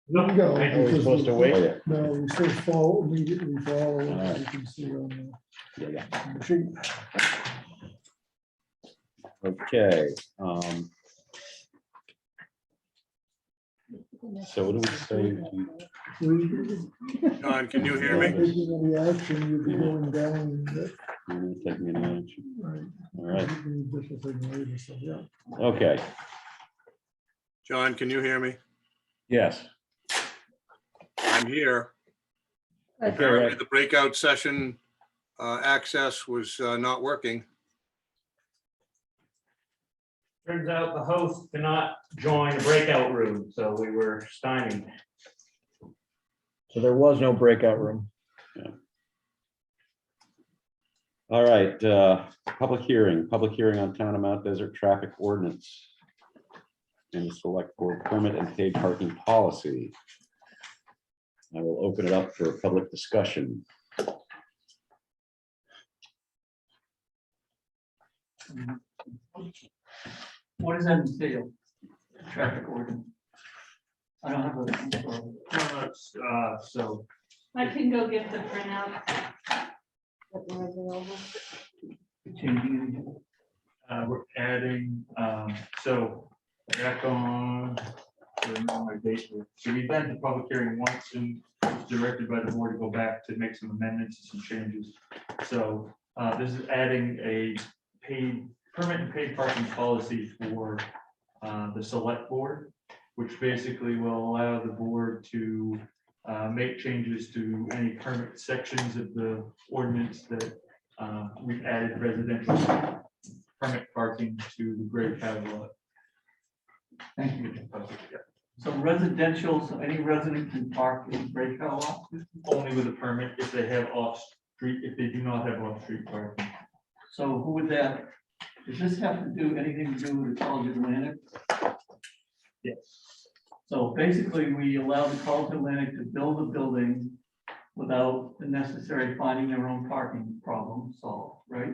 There we go. Oh, we're because supposed to we- wait? No, we still follow, immediately follow, All right. as you can see on Yeah. the sheet. Okay. So what do we say? John, can you hear me? Taking any action, you'd be going down. Take me an action. Right. All right. Different thing later, so, yeah. Okay. John, can you hear me? Yes. I'm here. Okay, Apparently right. the breakout session access was not working. Turns out the host cannot join the breakout room, so we were stymied. So there was no breakout room. Yeah. All right, public hearing on Town of Mount Desert traffic ordinance and the select board permit and paid parking policy. I will open it up for public discussion. What does that entail? Traffic ordinance? I don't have a. So I can go get the printout. Changing we're adding, so back on, I don't know my date here. So we've been to public hearing once and was directed by the board to go back to make some amendments and some changes. So this is adding a paid permit and paid parking policy for the select board, which basically will allow the board to make changes to any permit sections of the ordinance that we've added residential permit parking to the gray cow lot. Thank you. So residential, so any resident can park in break lot? Only with a permit if they have off-street, if they do not have off-street parking. So who would that, does this have to do anything to do with the College Atlantic? Yes. So basically, we allow the College Atlantic to build a building without the necessary finding their own parking problem solved, right?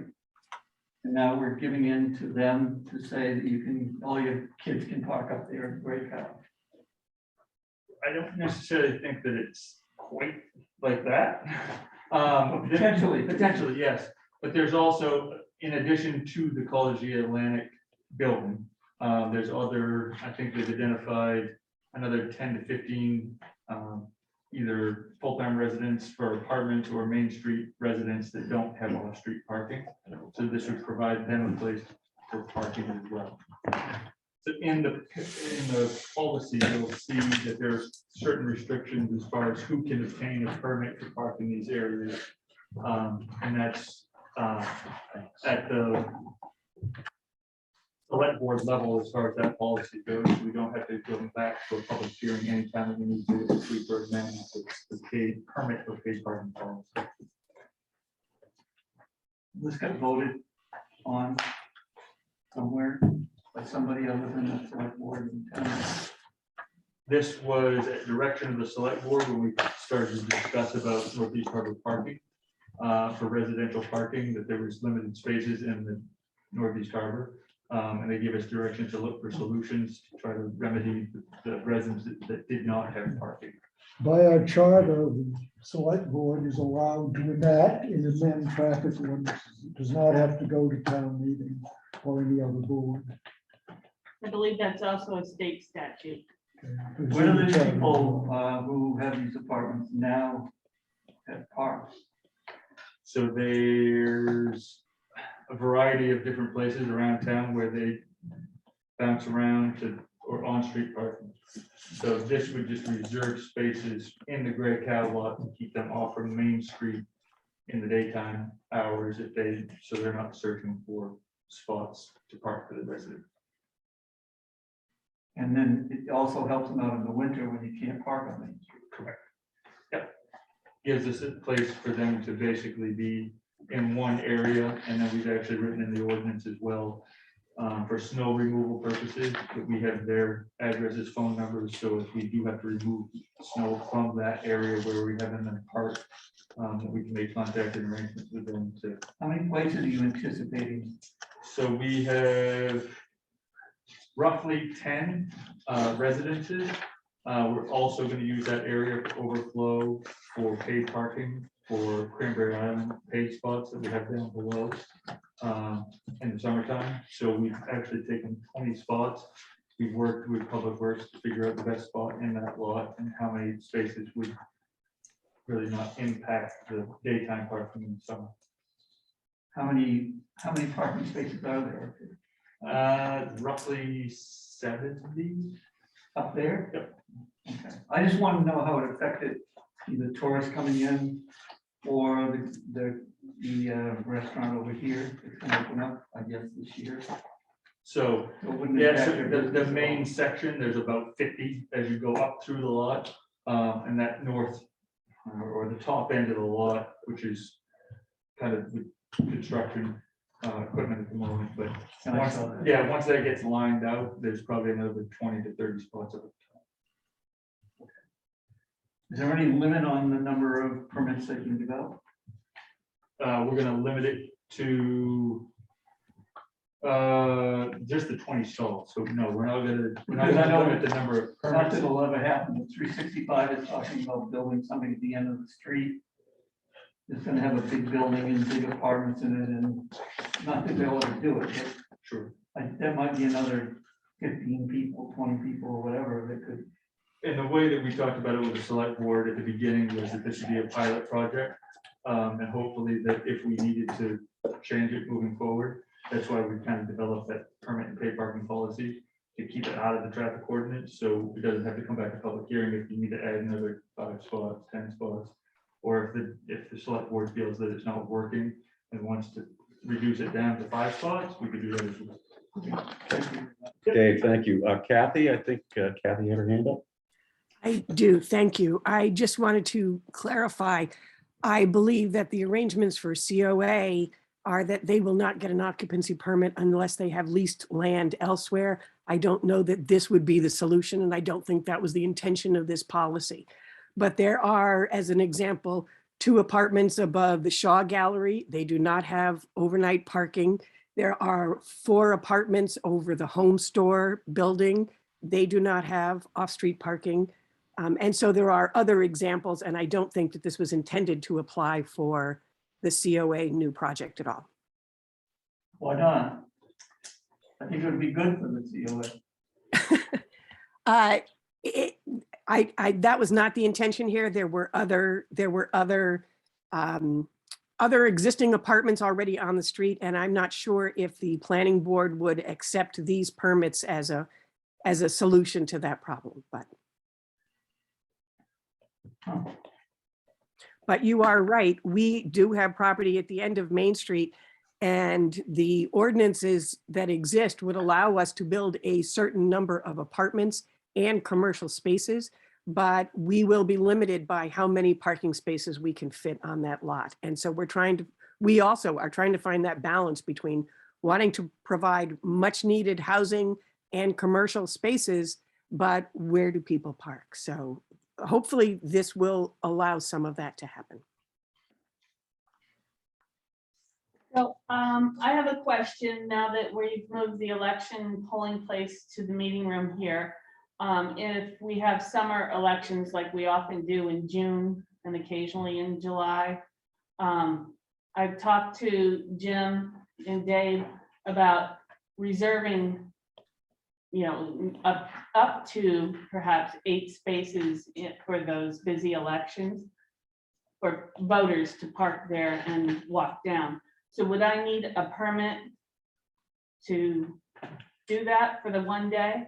And now we're giving in to them to say that you can, all your kids can park up there in Great Cow. I don't necessarily think that it's quite like that. Potentially, yes. But there's also, in addition to the College Atlantic building, there's other, I think they've identified another 10 to 15 either full-time residents for apartments or Main Street residents that don't have off-street parking. So this would provide them a place for parking as well. So in the policy, you'll see that there's certain restrictions as far as who can obtain a permit to park in these areas. And that's at the select board level as far as that policy goes. We don't have to go back to a public hearing anytime we need to tweak or amend the paid permit or paid parking policy. This got voted on somewhere by somebody other than the select board in town. This was at direction of the select board when we started to discuss about Northeast Harbor parking for residential parking, that there was limited spaces in the Northeast Harbor. And they gave us direction to look for solutions to try to remedy the residents that did not have parking. By our charter, the select board is allowed to enact and amend traffic ordinances. It does not have to go to town meeting or any other board. I believe that's also a state statute. It's Where in do the these charter. people who have these apartments now have parks? So there's a variety of different places around town where they bounce around to, or on-street parking. So this would just reserve spaces in the gray cow lot to keep them off from Main Street in the daytime hours if they, so they're not searching for spots to park for the resident. And then it also helps them out in the winter when you can't park on Main Street. Correct. Yep. Gives us a place for them to basically be in one area, and then we've actually written in the ordinance as well for snow removal purposes, that we have their addresses, phone numbers, so if we do have to remove snow from that area where we have them parked, we can make contact and arrangements with them to. How many places are you anticipating? So we have roughly 10 residences We're also gonna use that area for overflow for paid parking for Cranberry Island paid spots that we have down below in the summertime. So we've actually taken 20 spots. We've worked with Public Works to figure out the best spot in that lot and how many spaces would really not impact the daytime parking in the summer. How many parking spaces are there Roughly 70. up there? Yep. Okay. I just want to know how it affected either tourists coming in or the restaurant over here. It's going to open up, I guess, this year. So, So it wouldn't yeah, impact so your the business at main all. section, there's about 50 as you go up through the lot. And that north or the top end of the lot, which is kind of the construction equipment at the moment, but And I once, saw that. yeah, once that gets lined out, there's probably another 20 to 30 spots of it. Is there any limit on the number of permits that you can develop? We're gonna limit it to just the 20 stalls. So no, we're not Because I gonna know limit the number of Not permits. that it'll ever happen, but 365 is talking about building something at the end of the street. It's gonna have a big building and big apartments in it, and not that they'll ever do it, but Sure. that might be another 15 people, 20 people, or whatever, that could. And the way that we talked about it with the select board at the beginning was that this would be a pilot project. And hopefully that if we needed to change it moving forward, that's why we kind of developed that permit and pay parking policy to keep it out of the traffic ordinance. So it doesn't have to come back to public hearing if you need to add another 5 spots, 10 spots. Or if the select board feels that it's not working and wants to reduce it down to 5 spots, we could do that as well. Dave, thank you. Kathy, I think Kathy had her hand up. I do, thank you. I just wanted to clarify, I believe that the arrangements for COA are that they will not get an occupancy permit unless they have leased land elsewhere. I don't know that this would be the solution, and I don't think that was the intention of this policy. But there are, as an example, 2 apartments above the Shaw Gallery. They do not have overnight parking. There are 4 apartments over the Home Store building. They do not have off-street parking. And so there are other examples, and I don't think that this was intended to apply for the COA new project at all. Why not? I think it would be good for the COA. That was not the intention here. There were other existing apartments already on the street, and I'm not sure if the planning board would accept these permits as a solution to that problem, but you are right. We do have property at the end of Main Street, and the ordinances that exist would allow us to build a certain number of apartments and commercial spaces, but we will be limited by how many parking spaces we can fit on that lot. And so we also are trying to find that balance between wanting to provide much needed housing and commercial spaces, but where do people park? So hopefully this will allow some of that to happen. So I have a question now that we've moved the election polling place to the meeting room here. If we have summer elections like we often do in June and occasionally in July, I've talked to Jim and Dave about reserving, up to perhaps 8 spaces for those busy elections for voters to park there and walk down. So would I need a permit to do that for the one day?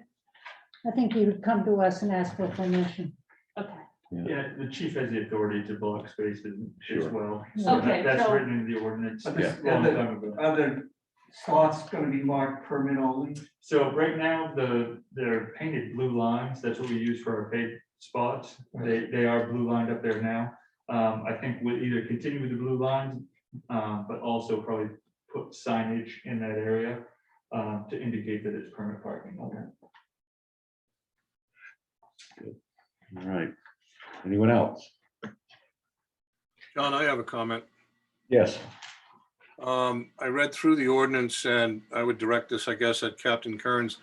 I think you would come to us and ask for permission. Okay. Yeah, the chief has the authority to block spaces as Sure. well. Yeah. So Okay, that's so- written in the ordinance. But a this- long time ago. Other slots gonna be marked permit only. So right now, they're painted blue lines. That's what we use for our paid spots. They are blue lined up there now. I think we'll either continue with the blue lines, but also probably put signage in that area to indicate that it's permit parking. All right. Anyone else? John, I have a comment. Yes. I read through the ordinance and I would direct this, I guess, at Captain Kearns.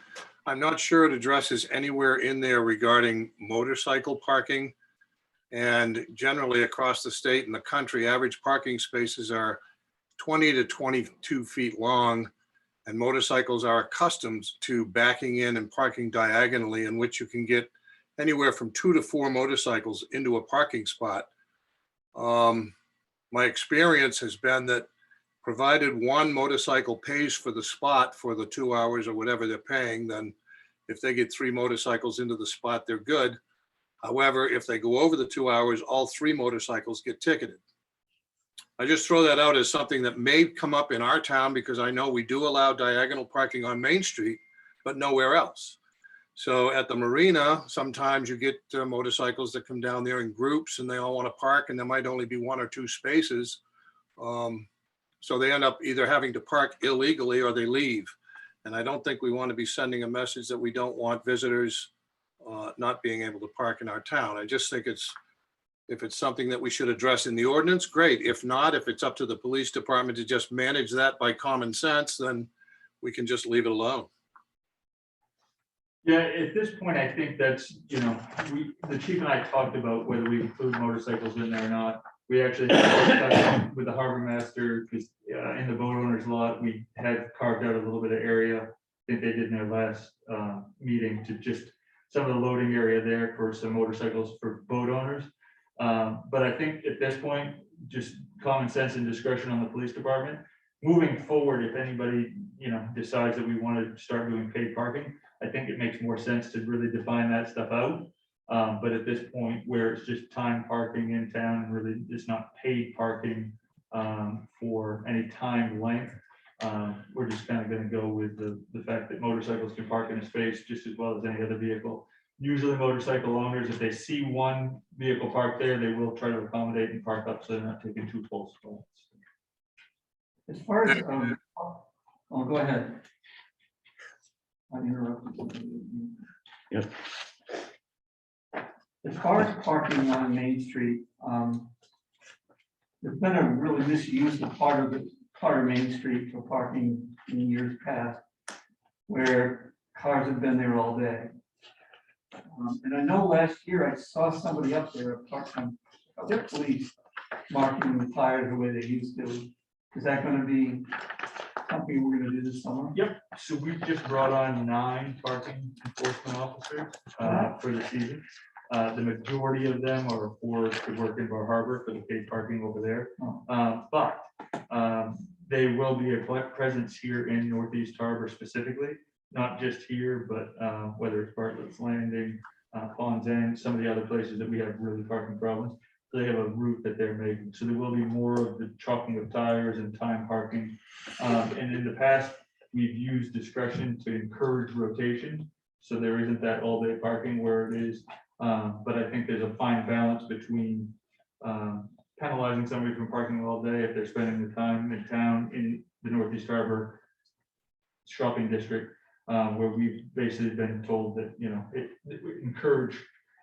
I'm not sure it addresses anywhere in there regarding motorcycle parking. And generally across the state and the country, average parking spaces are 20 to 22 feet long. And motorcycles are accustomed to backing in and parking diagonally, in which you can get anywhere from 2 to 4 motorcycles into a parking spot. My experience has been that provided one motorcycle pays for the spot for the 2 hours or whatever they're paying, then if they get 3 motorcycles into the spot, they're good. However, if they go over the 2 hours, all 3 motorcycles get ticketed. I just throw that out as something that may come up in our town, because I know we do allow diagonal parking on Main Street, but nowhere else. So at the marina, sometimes you get motorcycles that come down there in groups and they all want to park, and there might only be 1 or 2 spaces. So they end up either having to park illegally or they leave. And I don't think we want to be sending a message that we don't want visitors not being able to park in our town. I just think if it's something that we should address in the ordinance, great. If not, if it's up to the police department to just manage that by common sense, then we can just leave it alone. Yeah, at this point, I think that's, the chief and I talked about whether we include motorcycles in there or not. We actually had a discussion with the harbor master, because in the boat owners lot, we had carved out a little bit of area. I think they did in their last meeting, to just some of the loading area there for some motorcycles for boat owners. But I think at this point, just common sense and discretion on the police department. Moving forward, if anybody, decides that we want to start doing paid parking, I think it makes more sense to really define that stuff out. But at this point, where it's just time parking in town, and really it's not paid parking for any time length, we're just kind of going to go with the fact that motorcycles can park in a space just as well as any other vehicle. Usually motorcycle owners, if they see one vehicle parked there, they will try to accommodate and park up so they're not taking 2 full spots. As far as, go ahead. I interrupted. Yes. As far as parking on Main Street, there's been a really misuse of part of Main Street for parking in years past, where cars have been there all day. And I know last year I saw somebody up there, their police marking the tires the way they used to. Is that going to be something we're going to do this summer? Yep, so we've just brought on 9 parking enforcement officers for the season. The majority of them are for the work in Bar Harbor for the paid parking over there. But they will be a presence here in Northeast Harbor specifically, not just here, but whether it's Bartlett's Landing, Pond's End, some of the other places that we have really parking problems. So they have a route that they're making. So there will be more of the chalking of tires and time parking. And in the past, we've used discretion to encourage rotation. So there isn't that all day parking where it is. But I think there's a fine balance between penalizing somebody from parking all day if they're spending the time in town in the Northeast Harbor shopping district, where we've basically been told that, it encourage,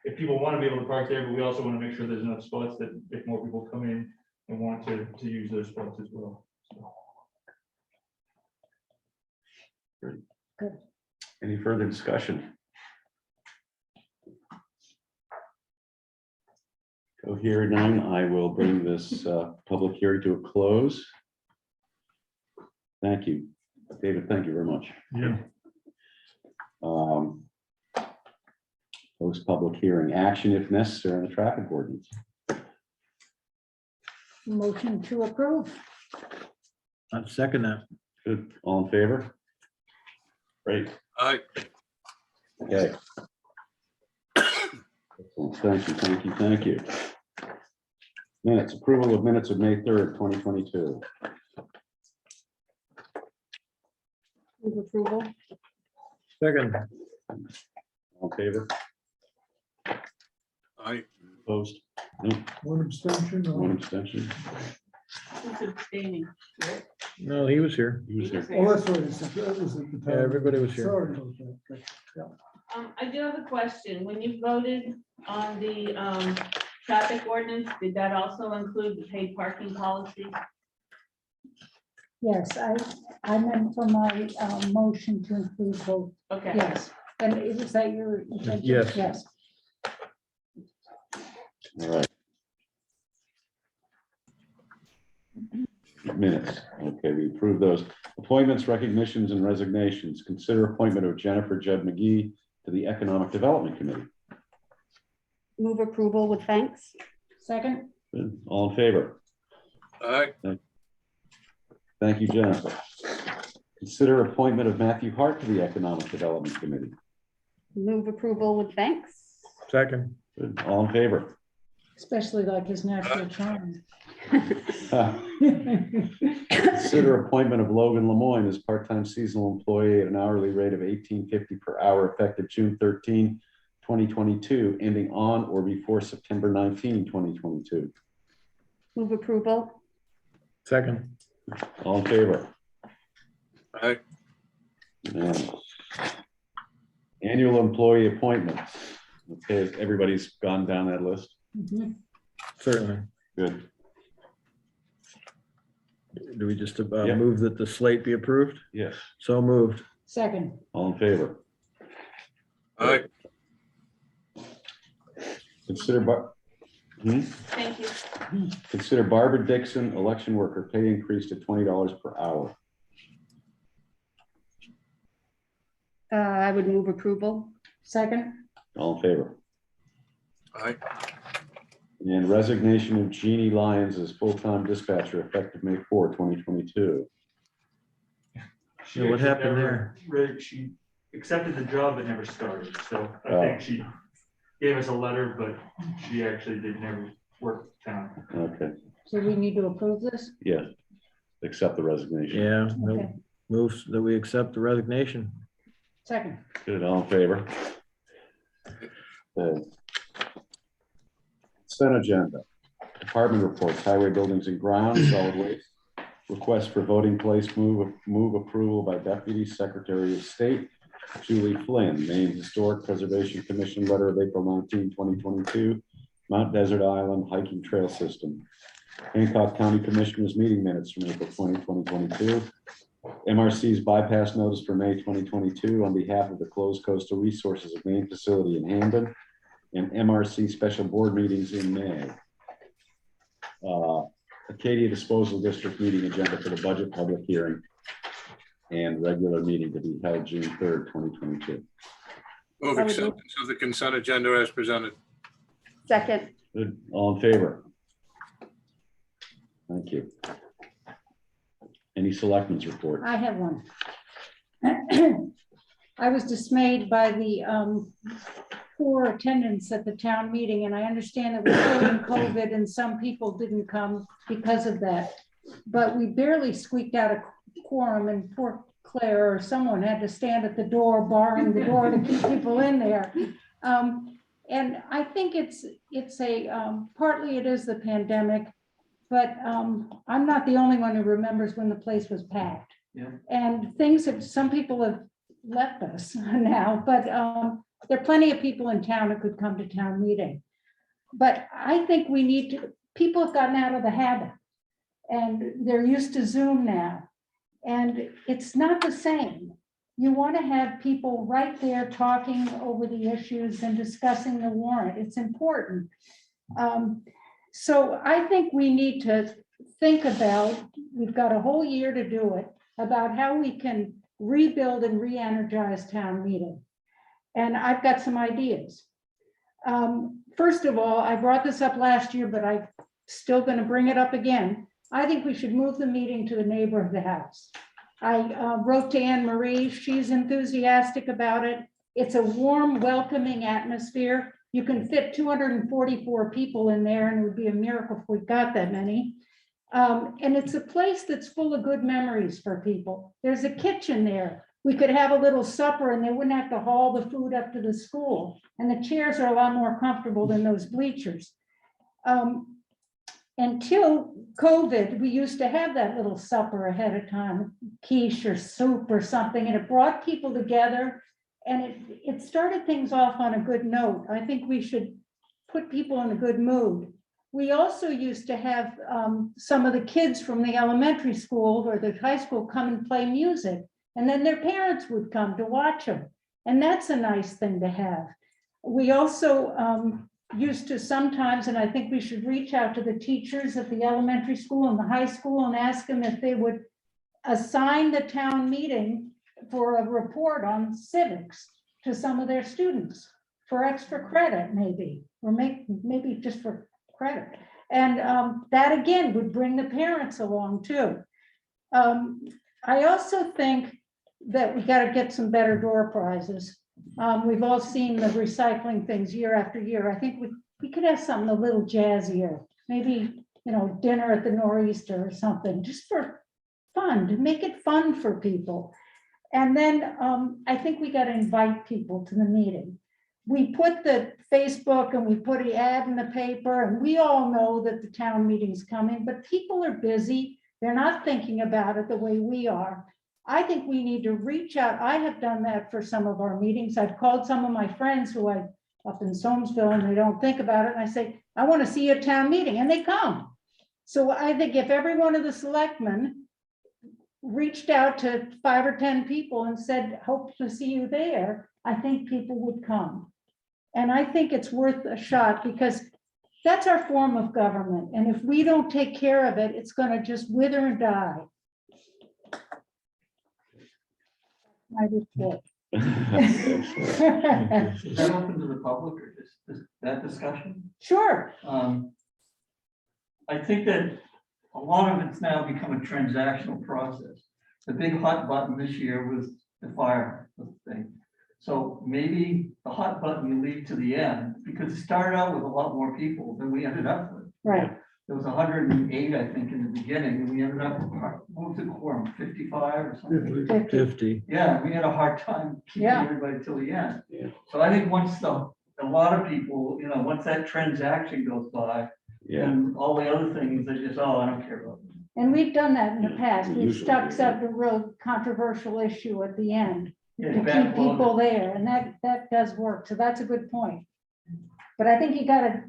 if people want to be able to park there, but we also want to make sure there's enough spots that if more people come in and want to use those spots as well. So. Good. Any further discussion? So here none, I will bring this public hearing to a close. Thank you, David. Thank you very much. Yeah. Post public hearing action if necessary on the traffic ordinance. Motion to approve. I'd second that. Good. All in favor? Great. Okay. Thank you. Minutes, approval of minutes of May 3rd, 2022. Move approval. Second. All in favor? Opposed? No. One abstention. One abstention. Who's abstaining? No, he was here. He was there. Oh, that's right. It was at the time. Yeah, everybody was here. Sorry about that. Yeah. I do have a question. When you voted on the traffic ordinance, did that also include the paid parking policy? Yes, I meant for my motion to include both, Okay, yes. And is that your intention? Yes. Yes. All right. Minutes. Okay, we approve those. Appointments, recognitions, and resignations. Consider appointment of Jennifer Judd McGee to the Economic Development Committee. Move approval with thanks. Second, Good. All in favor? Aye. Thank you, Jennifer. Consider appointment of Matthew Hart to the Economic Development Committee. Move approval with thanks. Second. Good. All in favor? especially like his natural charm. Consider appointment of Logan Lemoyne as part-time seasonal employee at an hourly rate of $18.50 per hour effective June 13, 2022, ending on or before September 19, 2022. Move approval. Second. All in favor? Aye. Unanimous. Annual employee appointments. Okay, everybody's gone down that list. Mhm. Certainly. Good. Do we just Yep. move that the slate be approved? Yes. So moved. Second, All in favor? Aye. Consider Thank you. Consider Barbara Dixon, election worker, pay increase to $20 per hour. I would move approval. second, All in favor? Aye. And resignation of Jeannie Lyons as full-time dispatcher effective May 4, 2022. She Yeah, what actually happened never she accepted the job but never started, so I Oh. think she gave us a letter, but she actually did never work town. Okay, so we need to approve this? yeah. Accept the resignation. Yeah. Okay. Moves that we accept the resignation. Second, Good, all in favor? Okay. Consent agenda. Department reports, highway buildings and grounds, solid waste. Request for voting place move approval by Deputy Secretary of State Julie Flynn, Maine Historic Preservation Commission letter of April 19, 2022, Mount Desert Island Hiking Trail System. Hancock County Commissioners meeting minutes from April 20, 2022. MRC's bypass notice for May 2022 on behalf of the closed coastal resources of Maine facility in Hamden, and MRC special board meetings in May. Acadia Disposal District meeting agenda for the budget public hearing and regular meeting to be held June 3rd, 2022. Move acceptance of the consent agenda as presented. Second. Good, all in favor? Thank you. Any selectmen's report? I have one. I was dismayed by the poor attendance at the town meeting, and I understand that we're still in COVID and some people didn't come because of that. But we barely squeaked out a quorum, and poor Claire or someone had to stand at the door, barring the door to keep people in there. And I think it's partly it is the pandemic, but I'm not the only one who remembers when the place was packed. Yeah. And things have, some people have left us now, but there are plenty of people in town who could come to town meeting. But I think we need to, people have gotten out of the habit and they're used to Zoom now. And it's not the same. You want to have people right there talking over the issues and discussing the warrant. It's important. So I think we need to think about, we've got a whole year to do it, about how we can rebuild and re-energize town meeting. And I've got some ideas. First of all, I brought this up last year, but I'm still going to bring it up again. I think we should move the meeting to the neighbor of the house. I wrote to Anne Marie. She's enthusiastic about it. It's a warm, welcoming atmosphere. You can fit 244 people in there, and it would be a miracle if we got that many. And it's a place that's full of good memories for people. There's a kitchen there. We could have a little supper and they wouldn't have to haul the food up to the school. And the chairs are a lot more comfortable than those bleachers. Until COVID, we used to have that little supper ahead of time, quiche or soup or something, and it brought people together. And it started things off on a good note. I think we should put people in a good mood. we also used to have some of the kids from the elementary school or the high school come and play music. And then their parents would come to watch them. And that's a nice thing to have. We also used to sometimes, and I think we should reach out to the teachers at the elementary school and the high school and ask them if they would assign the town meeting for a report on civics to some of their students for extra credit, maybe, or maybe just for credit. And that again would bring the parents along too. I also think that we got to get some better door prizes. We've all seen the recycling things year after year. I think we could have something a little jazzier, maybe, dinner at the Nor'easter or something, just for fun, to make it fun for people. And then I think we got to invite people to the meeting. We put the Facebook and we put an ad in the paper, and we all know that the town meeting's coming, but people are busy. They're not thinking about it the way we are. I think we need to reach out. I have done that for some of our meetings. I've called some of my friends who I up in Soamesville and they don't think about it. And I say, I want to see you at town meeting, and they come. So I think if every one of the selectmen reached out to 5 or 10 people and said, hope to see you there, I think people would come. And I think it's worth a shot because that's our form of government. And if we don't take care of it, it's going to just wither and die. My report. Is that open to the public or just that discussion? Sure. I think that a lot of it's now become a transactional process. The big hot button this year was the fire thing. So maybe the hot button you leave to the end, because it started out with a lot more people than we ended up with. Right. There was 108, I think, in the beginning, and we ended up, what was the quorum, 55 or something? 50. Yeah, we had a hard time keeping Yeah. everybody till the end. Yeah. So I think once a lot of people, once that transaction goes by, Yeah, and all the other things, they just, oh, I don't care about it. And we've done that in the past. We've Usually, stuck yeah. some real controversial issue at the end Yeah, to keep backloaded. people there, and that does work. So that's a good point. But I think you gotta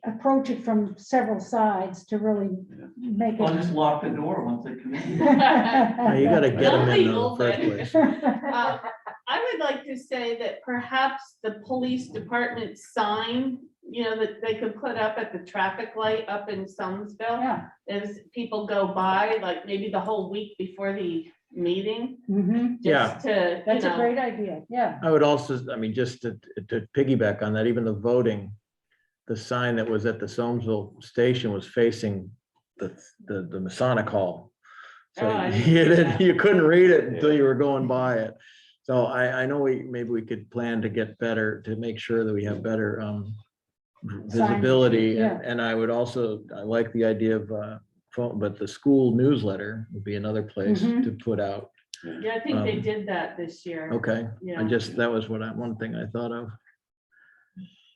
approach it from several sides to really make I'll it. just lock the door once they come in. Yeah, you gotta get them in Illegal, the first but- place. I would like to say that perhaps the police department sign, that they could put up at the traffic light up in Soamesville, Yeah. as people go by, like maybe the whole week before the meeting. Mhm. Yeah. Just to, That's a great idea. Yeah. I would also, just to piggyback on that, even the voting, the sign that was at the Soamesville station was facing the Masonic Hall. So Oh, I didn't you see that. you couldn't read it until you were going by it. So I know maybe we could plan to get better, to make sure that we have better visibility. yeah. And I like the idea of phone, but the school newsletter would be another place Mhm. to put out. Yeah, I think they did that this year. Okay, Yeah. that was one thing I thought of.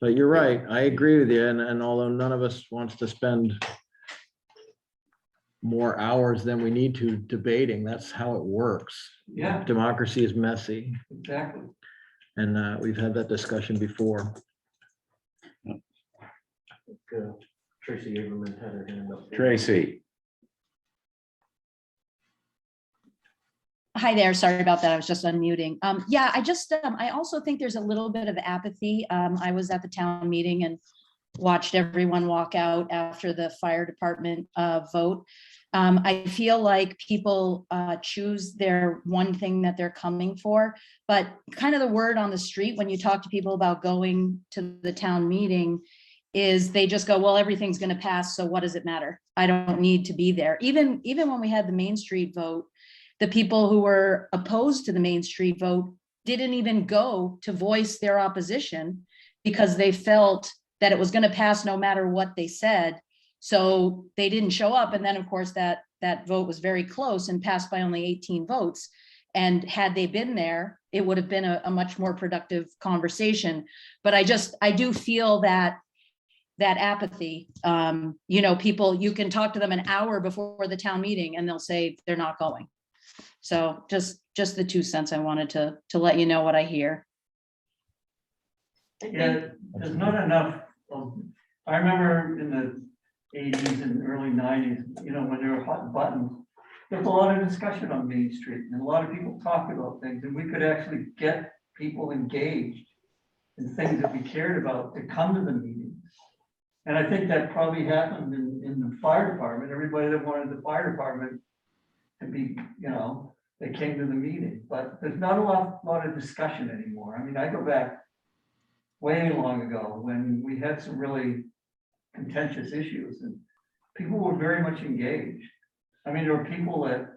But you're right, I agree with you, and although none of us wants to spend more hours than we need to debating, that's how it works. Yeah, Democracy is messy, exactly. and we've had that discussion before. Tracy Averman had her hand up. Tracy, Hi there, sorry about that, I was just unmuting. Yeah, I also think there's a little bit of apathy. I was at the town meeting and watched everyone walk out after the fire department vote. I feel like people choose their one thing that they're coming for, but kind of the word on the street when you talk to people about going to the town meeting is they just go, well, everything's going to pass, so what does it matter? I don't need to be there. Even when we had the Main Street vote, the people who were opposed to the Main Street vote didn't even go to voice their opposition because they felt that it was going to pass no matter what they said. So they didn't show up. And then, of course, that vote was very close and passed by only 18 votes. And had they been there, it would have been a much more productive conversation. But I do feel that apathy, people, you can talk to them an hour before the town meeting and they'll say they're not going. So just the 2 cents I wanted to let you know what I hear. Yeah, there's not enough. I remember in the 80s and early 90s, you know, when there were hot buttons. There's a lot of discussion on Main Street and a lot of people talked about things, and we could actually get people engaged in things that we cared about to come to the meetings. And I think that probably happened in the fire department. Everybody that wanted the fire department to be, you know, they came to the meeting, but there's not a lot of discussion anymore. I mean, I go back way long ago when we had some really contentious issues and people were very much engaged. I mean, there were people that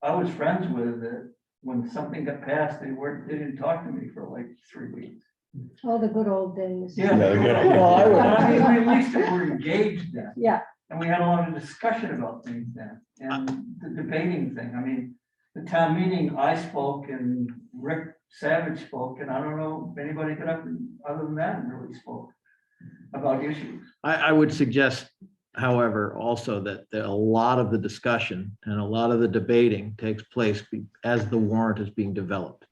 I was friends with that when something got passed, they didn't talk to me for like 3 weeks. All the good old days. Yeah. Yeah, good. Well, I would- I mean, we at least we were engaged then. Yeah, And we had a lot of discussion about things then, and the debating thing, I mean, the town meeting, I spoke and Rick Savage spoke, and I don't know if anybody got up, other than that, and really spoke about issues. I would suggest, however, also that a lot of the discussion and a lot of the debating takes place as the warrant is being developed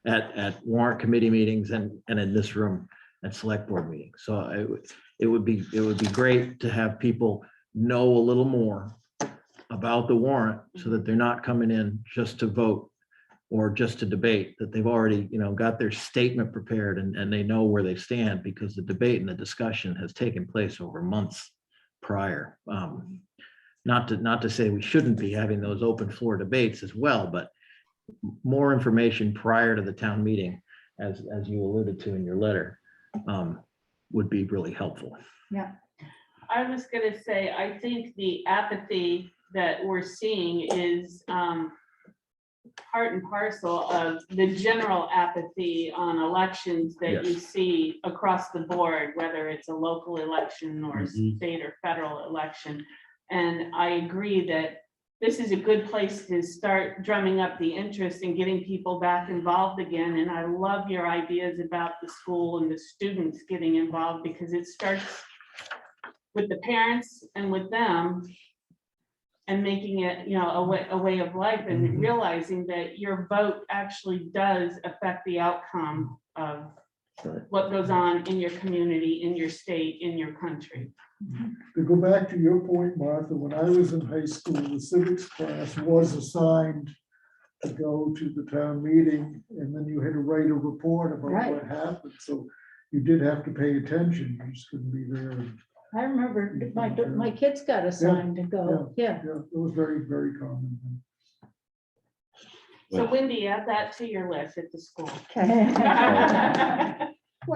at warrant committee meetings and in this room at select board meetings. So it would be great to have people know a little more about the warrant so that they're not coming in just to vote or just to debate, that they've already, you know, got their statement prepared and they know where they stand, because the debate and the discussion has taken place over months prior. Not to say we shouldn't be having those open floor debates as well, but more information prior to the town meeting, as you alluded to in your letter, would be really helpful. I was gonna say, I think the apathy that we're seeing is part and parcel of the general apathy on elections that you Yes. see across the board, whether it's a local election or a Mhm. state or federal election. And I agree that this is a good place to start drumming up the interest and getting people back involved again. And I love your ideas about the school and the students getting involved, because it starts with the parents and with them, and making it, you know, a way of life, and realizing that your vote actually does affect the outcome of what goes on in your community, in your state, in your country. To go back to your point, Martha, when I was in high school, the civics class was assigned to go to the town meeting, and then you had to write a report about Right. what happened, so you did have to pay attention, you just couldn't be there. I remember my kids got assigned to go, yeah. Yeah, it was very, very common. So Wendy, add that to your list at the school.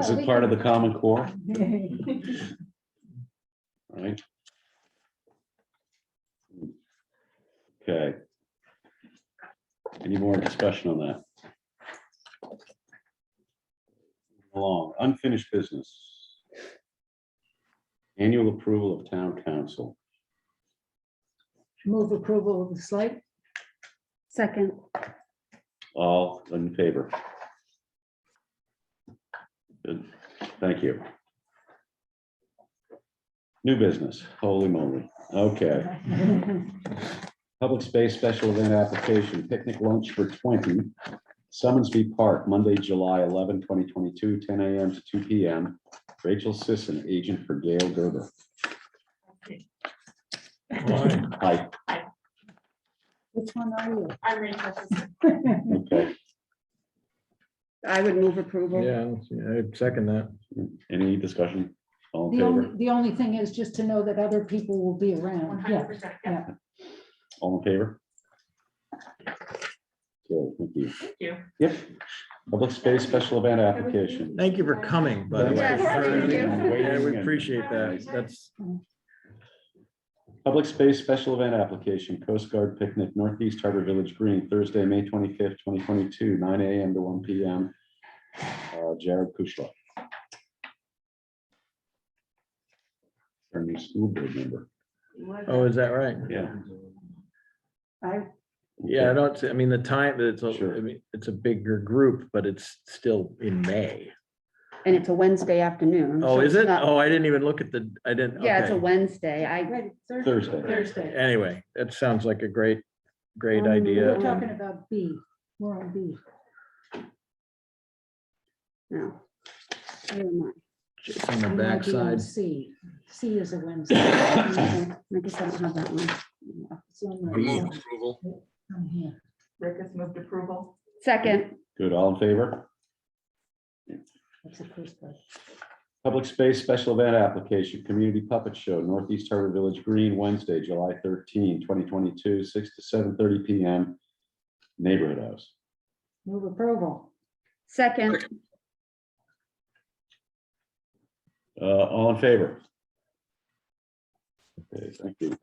Is it part of the Common Core? Right. Okay. Any more discussion on that? Along, unfinished business. Annual approval of town council. Move approval of the slate. Second. All in favor? Good, thank you. New business, holy moly. Okay. Public space special event application, picnic lunch for 20, Summonsby Park, Monday, July 11, 2022, 10 a.m. to 2 p.m. Rachel Sisson, agent for Gail Gerber. Hi, Which one are you? I'm Rachel. okay. I would move approval. Yeah, I second that. Any discussion? All in favor? The only thing is just to know that other people will be around. Yeah, 100%, yeah. All in favor? Okay, thank you. Thank you. Yep. Public space special event application. Thank you for coming, by the way. Yes, thank you. Yeah, we appreciate that. That's, Public space special event application, Coast Guard picnic, Northeast Harbor Village Green, Thursday, May 25th, 2022, 9 a.m. to 1 p.m. Jared Kushla. Our new school board member. oh, is that right? Yeah. Yeah, I don't, I mean, the time, it's Sure. I mean, it's a bigger group, but it's still in May. And it's a Wednesday afternoon. Oh, so is it's it? not- Oh, I didn't even look at I didn't. Yeah, it's a okay. Wednesday. I, Right, Thursday. Thursday. Anyway, that sounds like a great We're idea. talking about B. We're on B. no. Never mind. It's on the We might be on backside. C. C is a Wednesday. I guess I don't have that one. It's on I my- move approval. on here. Rick has moved approval. Second, Good, all in favor? That's the first part. Public space special event application, community puppet show, Northeast Harbor Village Green, Wednesday, July 13, 2022, 6 to 7:30 PM. Neighborhood house. Move approval. second, All in favor? Okay, thank you.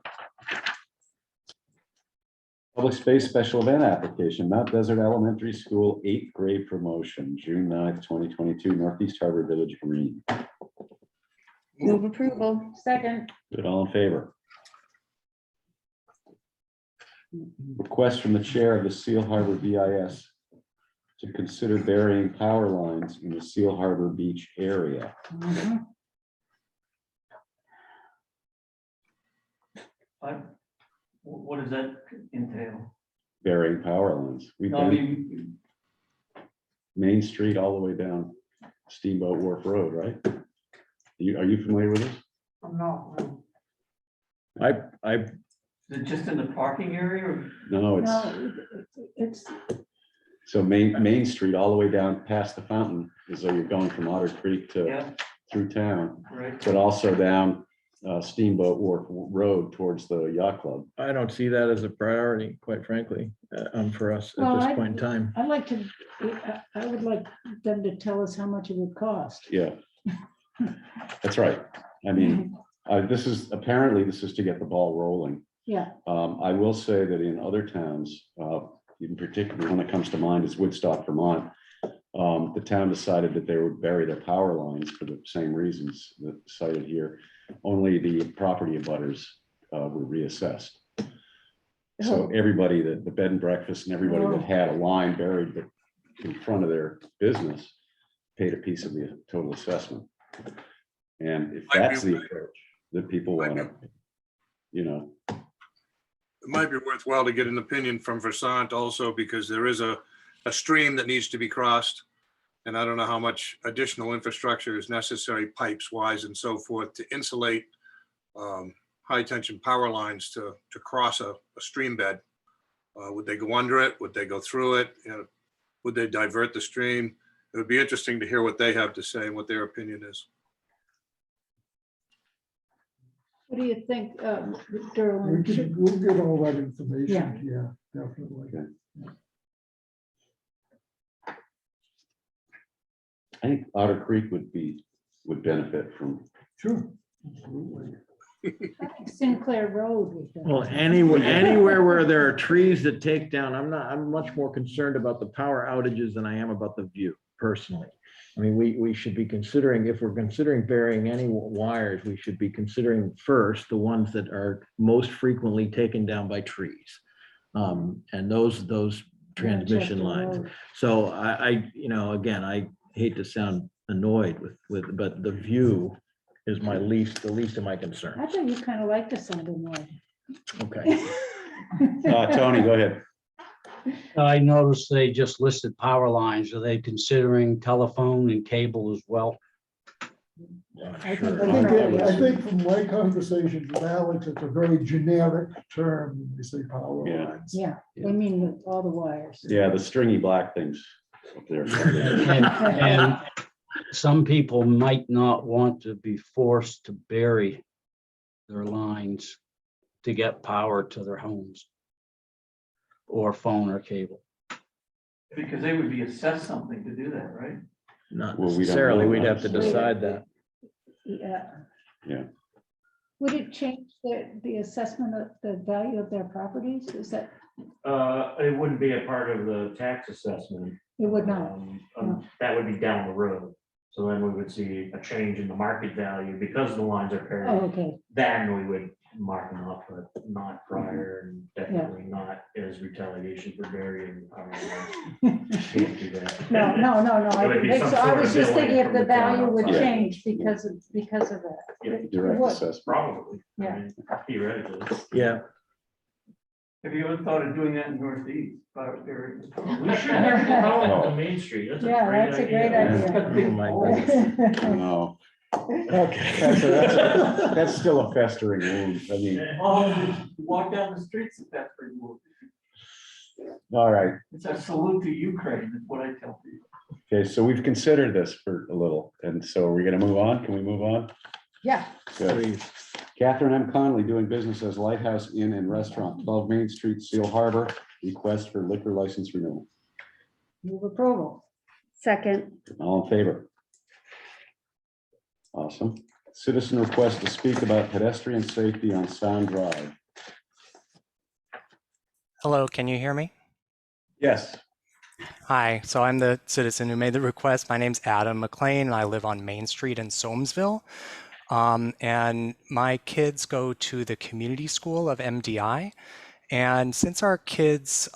Public space special event application, Mount Desert Elementary School, 8th grade promotion, June 9th, 2022, Northeast Harbor Village Green. move approval. Second. Good, all in favor? Request from the chair of the Seal Harbor BIS to consider burying power lines in the Seal Harbor Beach area. Mhm. What does that entail? Burying power lines. We've I done mean, Main Street all the way down Steamboat Wharf Road, right? Are you familiar with this? No. I, is it just in the parking area or? no, it's, No, it's, so Main Street all the way down past the fountain, as though you're going from Otter Creek to Yeah, through town, right. but also down Steamboat Wharf Road towards the yacht club. I don't see that as a priority, quite frankly, for us at Well, this point in time. I'd like to, I would like them to tell us how much it would cost. Yeah. That's right. I mean, this is to get the ball rolling. Yeah, I will say that in other towns, in particular, one that comes to mind is Woodstock, Vermont. The town decided that they would bury their power lines for the same reasons that cited here. Only the property abutters were reassessed. So everybody, the bed and breakfast and everybody that had a line buried in front of their business paid a piece of the total assessment. And if that's the approach that people want to, It might be worthwhile to get an opinion from Versant also, because there is a stream that needs to be crossed. And I don't know how much additional infrastructure is necessary, pipes wise and so forth, to insulate high tension power lines to cross a stream bed. Would they go under it? Would they go through it? Would they divert the stream? It would be interesting to hear what they have to say and what their opinion is. what do you think, We Derwin? can, we'll get all that Yeah. information, yeah, definitely. Okay. I think Otter Creek would benefit from, Sure. Absolutely. Sinclair Road. we could- Well, anywhere where there are trees that take down, I'm much more concerned about the power outages than I am about the view personally. I mean, we should be considering, if we're considering burying any wires, we should be considering first the ones that are most frequently taken down by trees. And those transmission Manchester lines. Road. So again, I hate to sound annoyed with, but the view is the least of my I concerns. thought you kind of liked the sound of noise. Okay. Tony, go ahead. I noticed they just listed power lines. Are they considering telephone and cable as well? I Sure. I think from my conversations with Alex, it's a very generic term when they say power Yeah. lines. Yeah, I mean, all the wires. Yeah, the stringy black things up there. And some people might not want to be forced to bury their lines to get power to their homes or phone or cable. Because they would be assessed something to do that, right? Not Well, we don't necessarily, know we'd that. have to decide that. Yeah. Yeah. Would it change the assessment of the value of their properties? Is that, It wouldn't be a part of the tax assessment. it would not? That would be down the road. So then we would see a change in the market value because the lines are Oh, paired. okay, Then we would mark them up, but not prior and definitely not as retaliation for burying. Can't do that. no. I It would be think some so. I sort was of just billing thinking if from the the town value would outside. change because of that. Yeah, It Direct would. assessment. Probably. I Yeah. mean, Theoretically. Yeah, Have you ever thought of doing that in Northeast? We should have power on Main Street. That's a Yeah, great that's a great idea. idea. Oh, my goodness. No, Okay, that's still a festering wound. I mean, Oh, you walk down the streets, that's pretty cool. all right. It's a salute to Ukraine, is what I tell people. Okay, so we've considered this for a little, and so we're gonna move on. Can we move on? Yeah, Good. Please. Catherine M. Connolly, doing business as Lighthouse Inn and Restaurant, 12 Main Street, Seal Harbor, request for liquor license renewal. move approval. Second, All in favor? Awesome. Citizen request to speak about pedestrian safety on Sound Drive. Hello, can you hear me? Yes. Hi, so I'm the citizen who made the request. My name's Adam McLean, and I live on Main Street in Soamesville. And my kids go to the community school of MDI. And since our kids,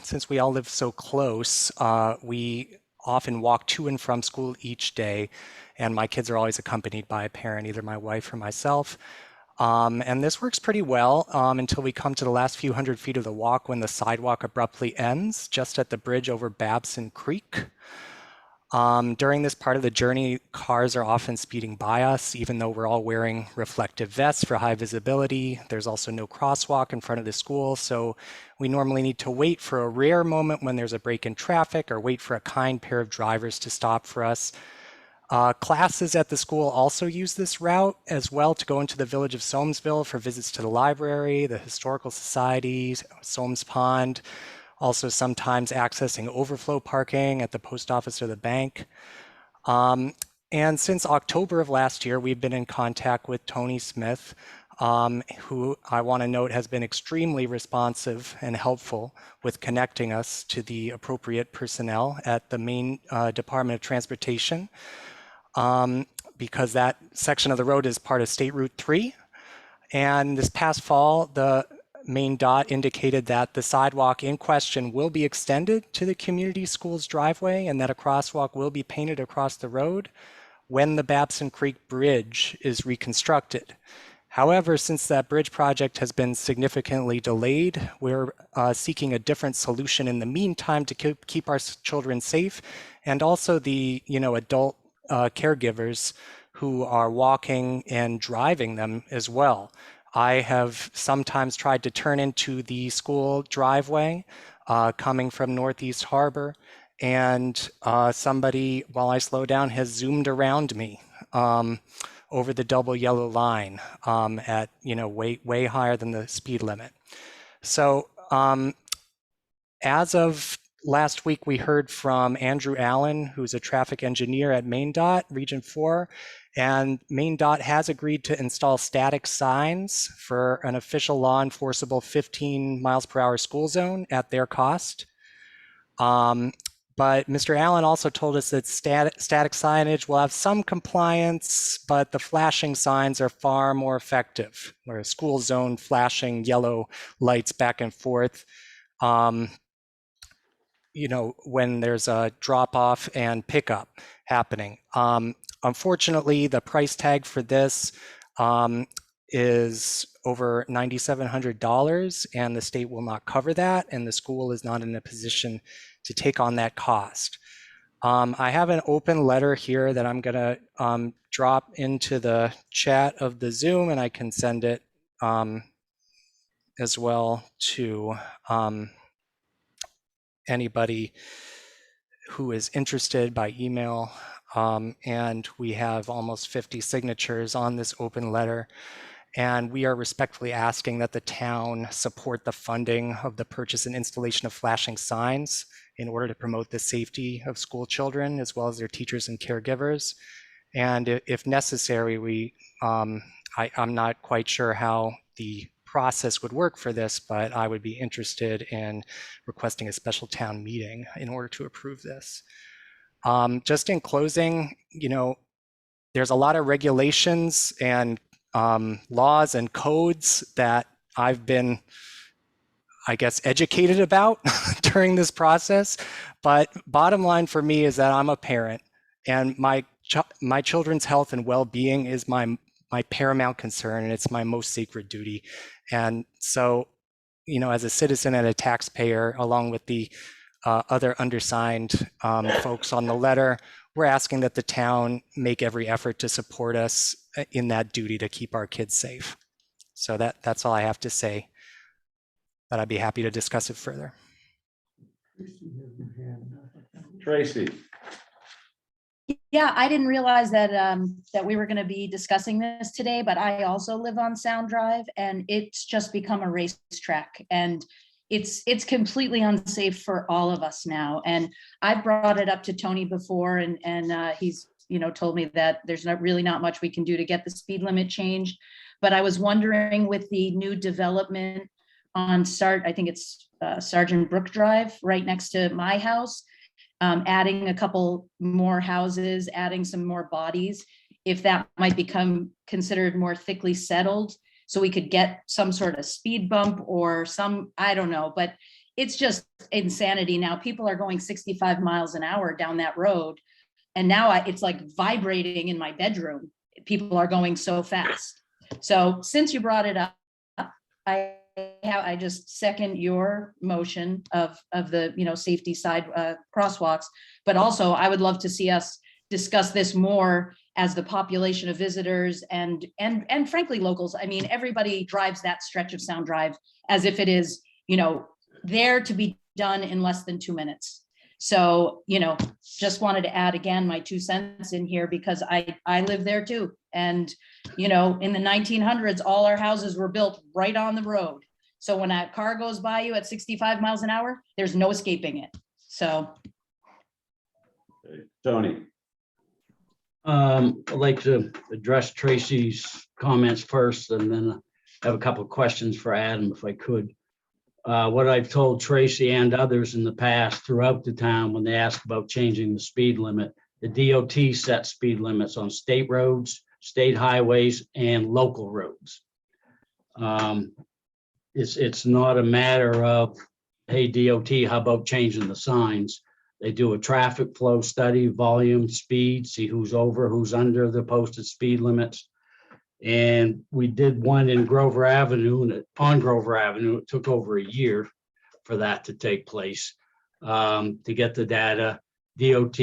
since we all live so close, we often walk to and from school each day. And my kids are always accompanied by a parent, either my wife or myself. And this works pretty well until we come to the last few hundred feet of the walk when the sidewalk abruptly ends just at the bridge over Babson Creek. During this part of the journey, cars are often speeding by us, even though we're all wearing reflective vests for high visibility. There's also no crosswalk in front of the school, so we normally need to wait for a rare moment when there's a break in traffic or wait for a kind pair of drivers to stop for us. Classes at the school also use this route as well to go into the village of Soamesville for visits to the library, the Historical Society, Soames Pond, also sometimes accessing overflow parking at the post office or the bank. And since October of last year, we've been in contact with Tony Smith, who I want to note has been extremely responsive and helpful with connecting us to the appropriate personnel at the Maine Department of Transportation. Because that section of the road is part of State Route 3. And this past fall, the Maine DOT indicated that the sidewalk in question will be extended to the community school's driveway and that a crosswalk will be painted across the road when the Babson Creek Bridge is reconstructed. However, since that bridge project has been significantly delayed, we're seeking a different solution in the meantime to keep our children safe and also the adult caregivers who are walking and driving them as well. I have sometimes tried to turn into the school driveway coming from Northeast Harbor, and somebody, while I slow down, has zoomed around me over the double yellow line at way higher than the speed limit. So as of last week, we heard from Andrew Allen, who's a traffic engineer at Maine DOT, Region 4, and Maine DOT has agreed to install static signs for an official law enforceable 15 miles per hour school zone at their cost. But Mr. Allen also told us that static signage will have some compliance, but the flashing signs are far more effective, where a school zone flashing yellow lights back and forth. When there's a drop off and pickup happening. Unfortunately, the price tag for this is over $9,700 and the state will not cover that and the school is not in a position to take on that cost. I have an open letter here that I'm gonna drop into the chat of the Zoom and I can send it as well to anybody who is interested by email. And we have almost 50 signatures on this open letter. And we are respectfully asking that the town support the funding of the purchase and installation of flashing signs in order to promote the safety of school children as well as their teachers and caregivers. And if necessary, I'm not quite sure how the process would work for this, but I would be interested in requesting a special town meeting in order to approve this. Just in closing, there's a lot of regulations and laws and codes that I've been, I guess, educated about during this process. But bottom line for me is that I'm a parent and my children's health and well-being is my paramount concern and it's my most sacred duty. And so, as a citizen and a taxpayer, along with the other undersigned folks on the letter, we're asking that the town make every effort to support us in that duty to keep our kids safe. So that's all I have to say, but I'd be happy to discuss it further. Tracy, Yeah, I didn't realize that that we were going to be discussing this today, but I also live on Sound Drive, and it's just become a racetrack, and it's completely unsafe for all of us now. And I brought it up to Tony before, and he's told me that there's not much we can do to get the speed limit changed. But I was wondering, with the new development on I think it's Sergeant Brook Drive, right next to my house, adding a couple more houses, adding some more bodies, if that might become considered more thickly settled, so we could get some sort of speed bump or I don't know, but it's just insanity now. People are going 65 miles an hour down that road, and now it's like vibrating in my bedroom. People are going so fast. So since you brought it up, I just second your motion of the safety side crosswalks, but also I would love to see us discuss this more as the population of visitors and frankly locals. I mean, everybody drives that stretch of Sound Drive as if it is there to be done in less than 2 minutes. So just wanted to add again my 2 cents in here, because I live there too. And in the 1900s, all our houses were built right on the road. So when a car goes by you at 65 miles an hour, there's no escaping it. So. Tony. I'd like to address Tracy's comments first, and then I have a couple of questions for Adam, if I could. What I've told Tracy and others in the past throughout the town, when they ask about changing the speed limit, the DOT sets speed limits on state roads, state highways, and local roads. It's not a matter of, hey, DOT, how about changing the signs? They do a traffic flow study, volume, speed, see who's over, who's under the posted speed limits. And we did one in Grover Avenue, and on Grover Avenue, it took over a year for that to take place, to get the data. DOT,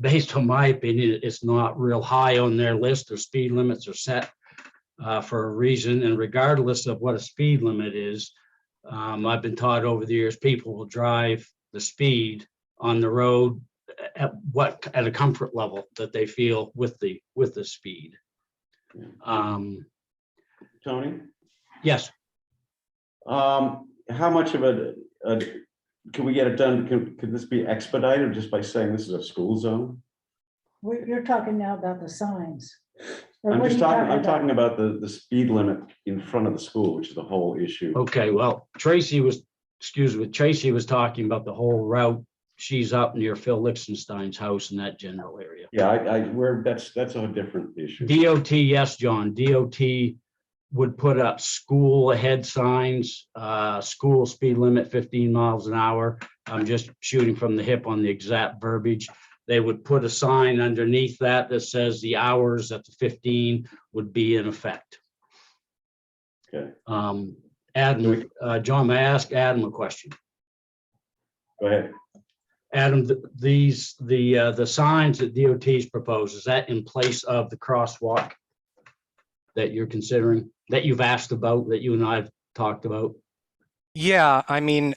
based on my opinion, it's not real high on their list. Their speed limits are set for a reason, and regardless of what a speed limit is, I've been taught over the years, people will drive the speed on the road at a comfort level that they feel with the speed. Tony? Yes. How much of can we get it done? Could this be expedited just by saying this is a school zone? You're talking now about the signs. I'm talking about the speed limit in front of the school, which is the whole issue. Okay, well, Tracy was talking about the whole route. She's up near Phil Lichtenstein's house in that general area. Yeah, that's a different issue. DOT, yes, John. DOT would put up school ahead signs, school speed limit 15 miles an hour. I'm just shooting from the hip on the exact verbiage. They would put a sign underneath that says the hours at the 15 would be in effect. Okay. Adam, John, may I ask Adam a question? Go ahead. Adam, the signs that DOT's propose, is that in place of the crosswalk that you're considering, that you've asked about, that you and I have talked about? Yeah, I mean,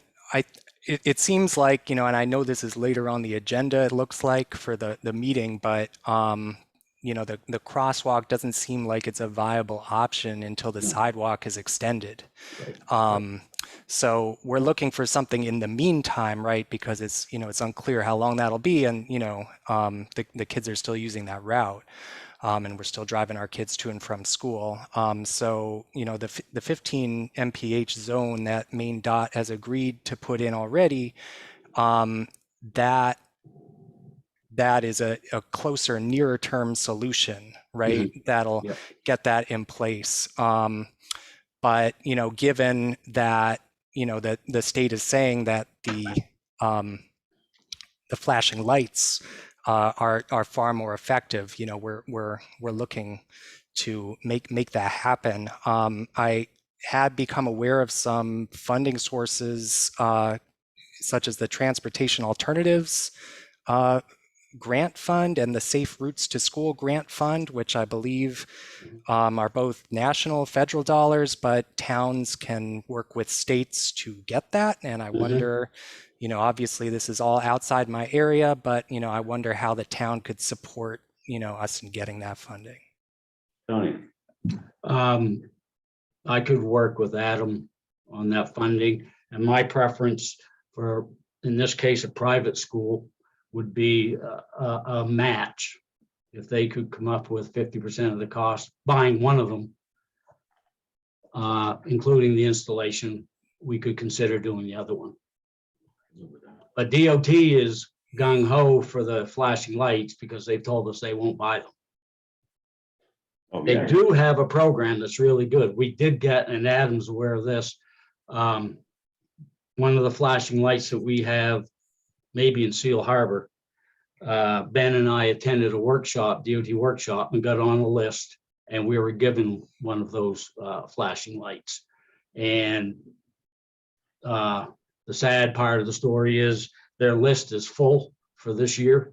it seems like, and I know this is later on the agenda, it looks like, for the meeting, but the crosswalk doesn't seem like it's a viable option until the sidewalk is extended. So we're looking for something in the meantime, right? Because it's unclear how long that'll be, and the kids are still using that route, and we're still driving our kids to and from school. So the 15 mph zone that Maine DOT has agreed to put in already, that is a closer, nearer term solution, right? Mm-hmm. That'll get that in place. But given that that the state is saying that the flashing lights are far more effective, we're looking to make that happen. I had become aware of some funding sources such as the Transportation Alternatives Grant Fund and the Safe Routes to School Grant Fund, which I believe are both national, federal dollars, but towns can work with states to get that. And I wonder, obviously this is all outside my area, but, I wonder how the town could support, us in getting that funding. Tony, I could work with Adam on that funding, and my preference for, in this case, a private school would be a match. If they could come up with 50% of the cost, buying one of them, including the installation, we could consider doing the other one. But DOT is gung ho for the flashing lights because they've told us they won't buy them. oh, They yeah, do have a program that's really good. We did get, and Adam's aware of this, one of the flashing lights that we have, maybe in Seal Harbor, Ben and I attended a workshop, DOT workshop, and got on a list, and we were given one of those flashing lights. And the sad part of the story is their list is full for this year.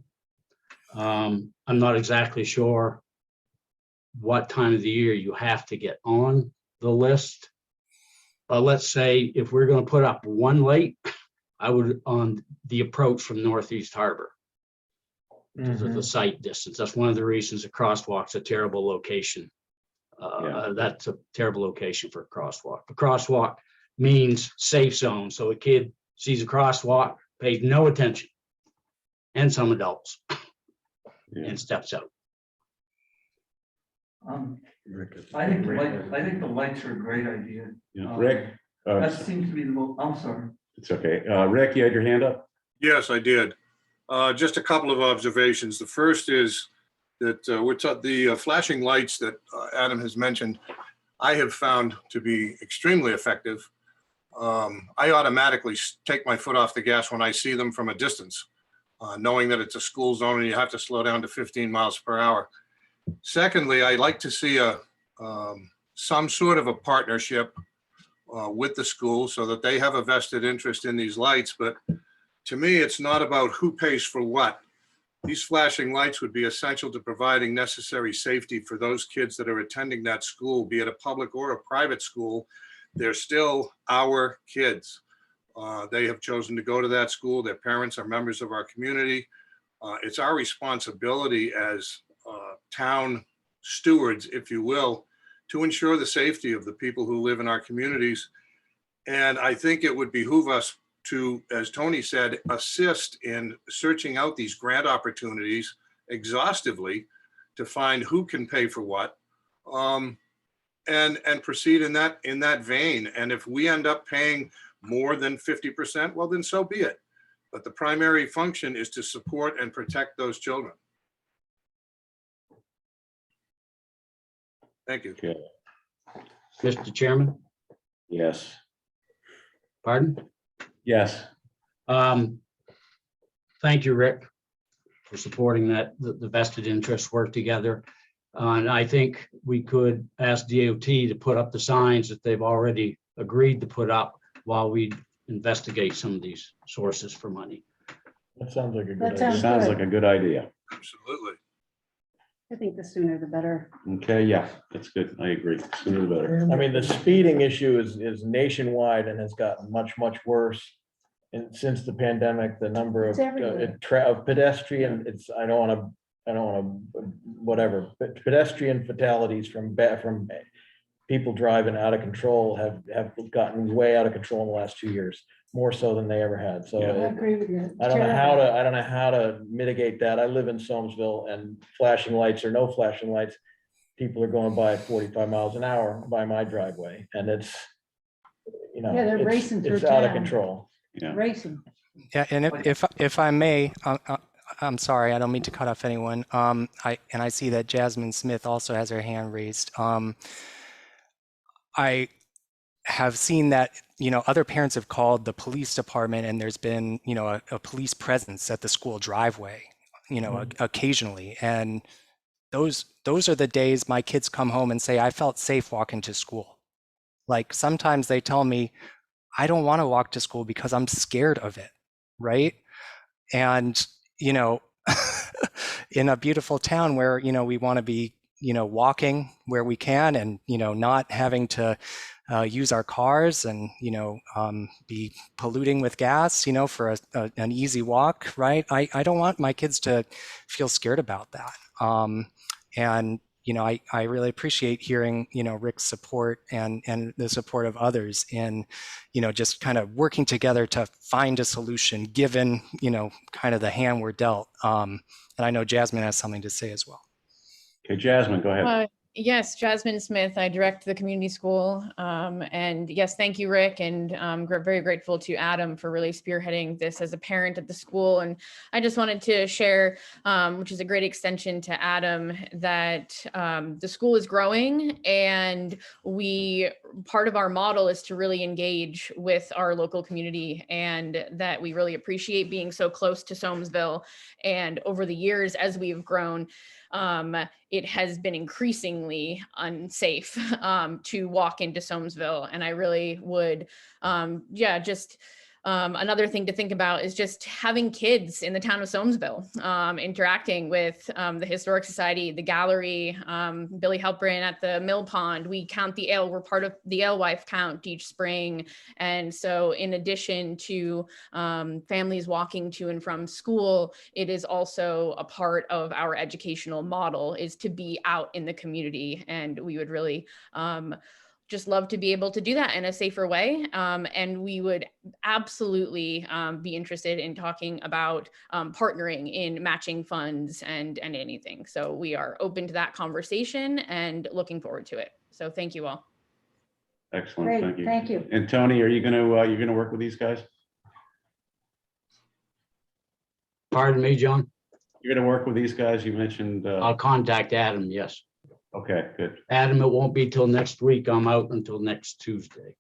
I'm not exactly sure what time of the year you have to get on the list. But let's say if we're going to put up one light, I would on the approach from Northeast Harbor because of the sight distance. That's one of the reasons a crosswalk's a terrible location. That's a terrible location for a crosswalk. A crosswalk means safe zone. So a kid sees a crosswalk, pays no attention, and some adults, and steps out. I think the lights are a great idea. Rick, That seems to be the most, I'm sorry. it's okay. Rick, you had your hand up? Yes, I did. Just a couple of observations. The first is that the flashing lights that Adam has mentioned, I have found to be extremely effective. I automatically take my foot off the gas when I see them from a distance, knowing that it's a school zone and you have to slow down to 15 miles per hour. Secondly, I like to see some sort of a partnership with the school so that they have a vested interest in these lights. But to me, it's not about who pays for what. These flashing lights would be essential to providing necessary safety for those kids that are attending that school, be it a public or a private school. They're still our kids. They have chosen to go to that school. Their parents are members of our community. It's our responsibility as town stewards, if you will, to ensure the safety of the people who live in our communities. And I think it would behoove us to, as Tony said, assist in searching out these grant opportunities exhaustively to find who can pay for what, and proceed in that vein. And if we end up paying more than 50%, well, then so be it. But the primary function is to support and protect those children. Thank you. Okay. Mr. Chairman, Yes. pardon? Yes. Thank you, Rick, for supporting that, the vested interests work together. And I think we could ask DOT to put up the signs that they've already agreed to put up while we investigate some of these sources for money. That sounds like a good That idea. sounds Sounds good. like a good idea. Absolutely. I think the sooner the better. Okay, yeah, that's good. I agree. Sooner the better. I mean, the speeding issue is nationwide and has gotten much worse. And since the pandemic, the number of It's everywhere. of pedestrian, I don't want to, whatever, but pedestrian fatalities from people driving out of control have gotten way out of control in the last 2 years, more so than they ever had. So Yeah. I agree with you. I don't know how to mitigate that. I live in Soamesville and flashing lights or no flashing lights, people are going by 45 miles an hour by my driveway, and it's, Yeah, they're racing through it's out of town. control. Yeah. Racing. Yeah, and if I may, I'm sorry, I don't mean to cut off anyone. I see that Jasmine Smith also has her hand raised. I have seen that, other parents have called the police department and there's been, a police presence at the school driveway, occasionally. And those are the days my kids come home and say, I felt safe walking to school. Like sometimes they tell me, I don't want to walk to school because I'm scared of it. right? And, you know, in a beautiful town where, you know, we want to be, you know, walking where we can and, you know, not having to use our cars and, you know, be polluting with gas, you know, for an easy walk, right? I don't want my kids to feel scared about that. And, you know, I really appreciate hearing, you know, Rick's support and the support of others in, you know, just kind of working together to find a solution given, you know, kind of the hand we're dealt. And I know Jasmine has something to say as well. Okay, Jasmine, go ahead. Yes, Jasmine Smith. I direct the community school. And yes, thank you, Rick. And I'm very grateful to Adam for really spearheading this as a parent at the school. And I just wanted to share, which is a great extension to Adam, that the school is growing and part of our model is to really engage with our local community, and that we really appreciate being so close to Soamesville. And over the years, as we've grown, it has been increasingly unsafe to walk into Soamesville. And I really would, another thing to think about is just having kids in the town of Soamesville, interacting with the Historic Society, the gallery, Billy Halprin at the Mill Pond. We count the ale, we're part of the alewife count each spring. And so in addition to families walking to and from school, it is also a part of our educational model is to be out in the community. And we would really just love to be able to do that in a safer way. And we would absolutely be interested in talking about partnering in matching funds and anything. So we are open to that conversation and looking forward to it. So thank you all. Excellent, Great, thank you. thank you. And Tony, are you gonna work with these guys? Pardon me, John? You're gonna work with these guys? You mentioned. I'll contact Adam, yes. Okay, good. Adam, it won't be till next week. I'm out until next Tuesday.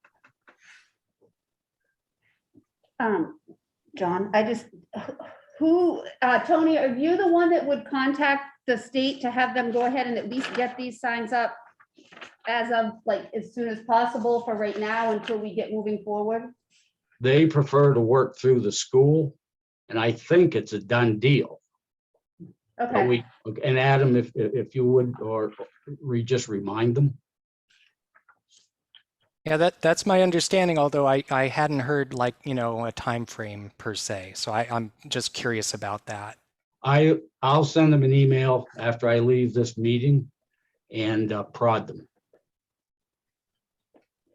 John, Tony, are you the one that would contact the state to have them go ahead and at least get these signs up as of as soon as possible for right now until we get moving forward? They prefer to work through the school, and I think it's a done deal. Okay. And Adam, if you would, or just remind them. Yeah, that's my understanding, although I hadn't heard a time frame per se. So I'm just curious about that. I'll send them an email after I leave this meeting and prod them.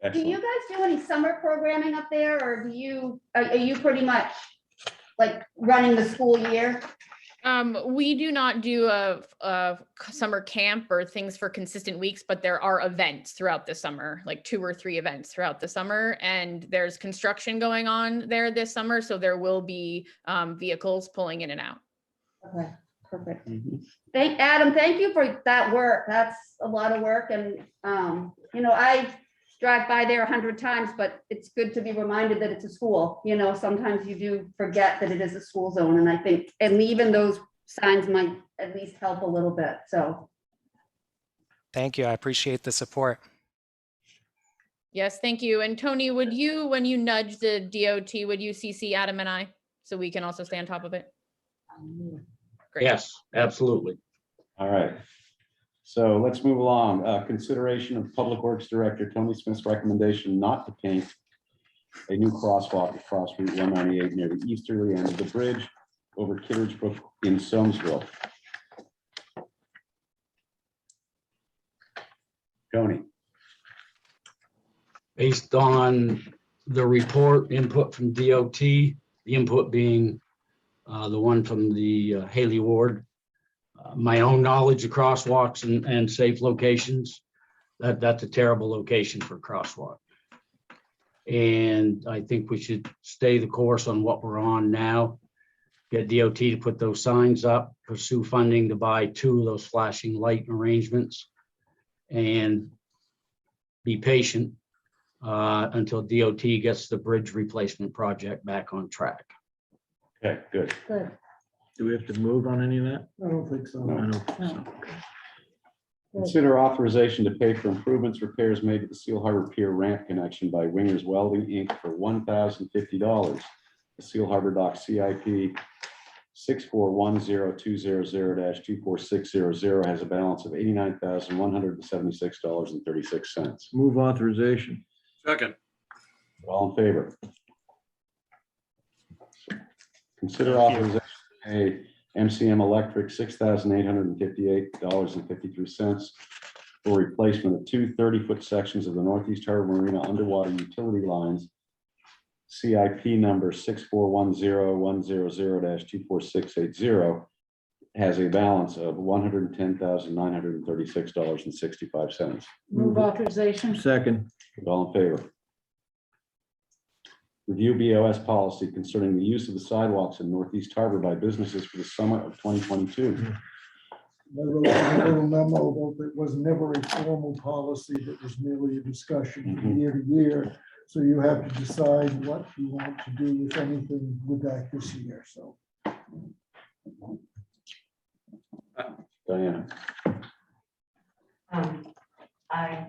Excellent. Do you guys do any summer programming up there, or are you pretty much running the school year? We do not do a summer camp or things for consistent weeks, but there are events throughout the summer, like 2 or 3 events throughout the summer. And there's construction going on there this summer. So there will be vehicles pulling in and out. Okay, perfect. Mm-hmm. Adam, thank you for that work. That's a lot of work. And, I drive by there 100 times, but it's good to be reminded that it's a school. Sometimes you do forget that it is a school zone. And I think, and even those signs might at least help a little bit. So. Thank you. I appreciate the support. Yes, thank you. And Tony, would you, when you nudge the DOT, would you CC Adam and I so we can also stay on top of it? Great. Yes, absolutely. All right. So let's move along. Consideration of Public Works Director Tony Smith's recommendation not to paint a new crosswalk across Route 198 near the easterly end of the bridge over Kittredge Brook in Soamesville. Tony. Based on the report input from DOT, the input being the one from the Haley Ward, my own knowledge of crosswalks and safe locations, that's a terrible location for a crosswalk. And I think we should stay the course on what we're on now, get DOT to put those signs up, pursue funding to buy 2 of those flashing light arrangements, and be patient until DOT gets the bridge replacement project back on track. Okay, good. Good. Do we have to move on any of that? I don't think so. I don't think so. Consider authorization to pay for improvements, repairs made to the Seal Harbor Pier ramp connection by Wingers Welding Inc. for $1,050. Seal Harbor Dock CIP 6410200-24600 has a balance of $89,176.36. Move authorization. Second, All in favor? Consider Thank you. authorization to pay MCM Electric $6,858.53 for replacement of two 30-foot sections of the Northeast Harbor Marina underwater utility lines. CIP number 6410100-24680 has a balance of $110,936.65. Move authorization. Second. All in favor? Review BOS policy concerning the use of the sidewalks in Northeast Harbor by businesses for the summer of 2022. I wrote a little memo about that was never a formal policy, that was merely a discussion from year to year. So you have to decide what you want to do, if anything, with that this year, so. Diana. I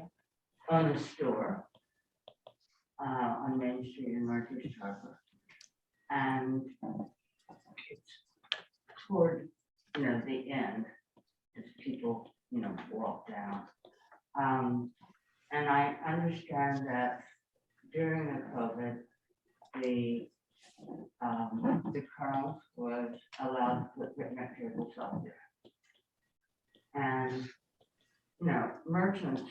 own a store on Main Street in Northeast Harbor. And it's toward, the end, as people, walk down. And I understand that during the COVID, the Colonel was allowed to put picnic tables up there. And, merchants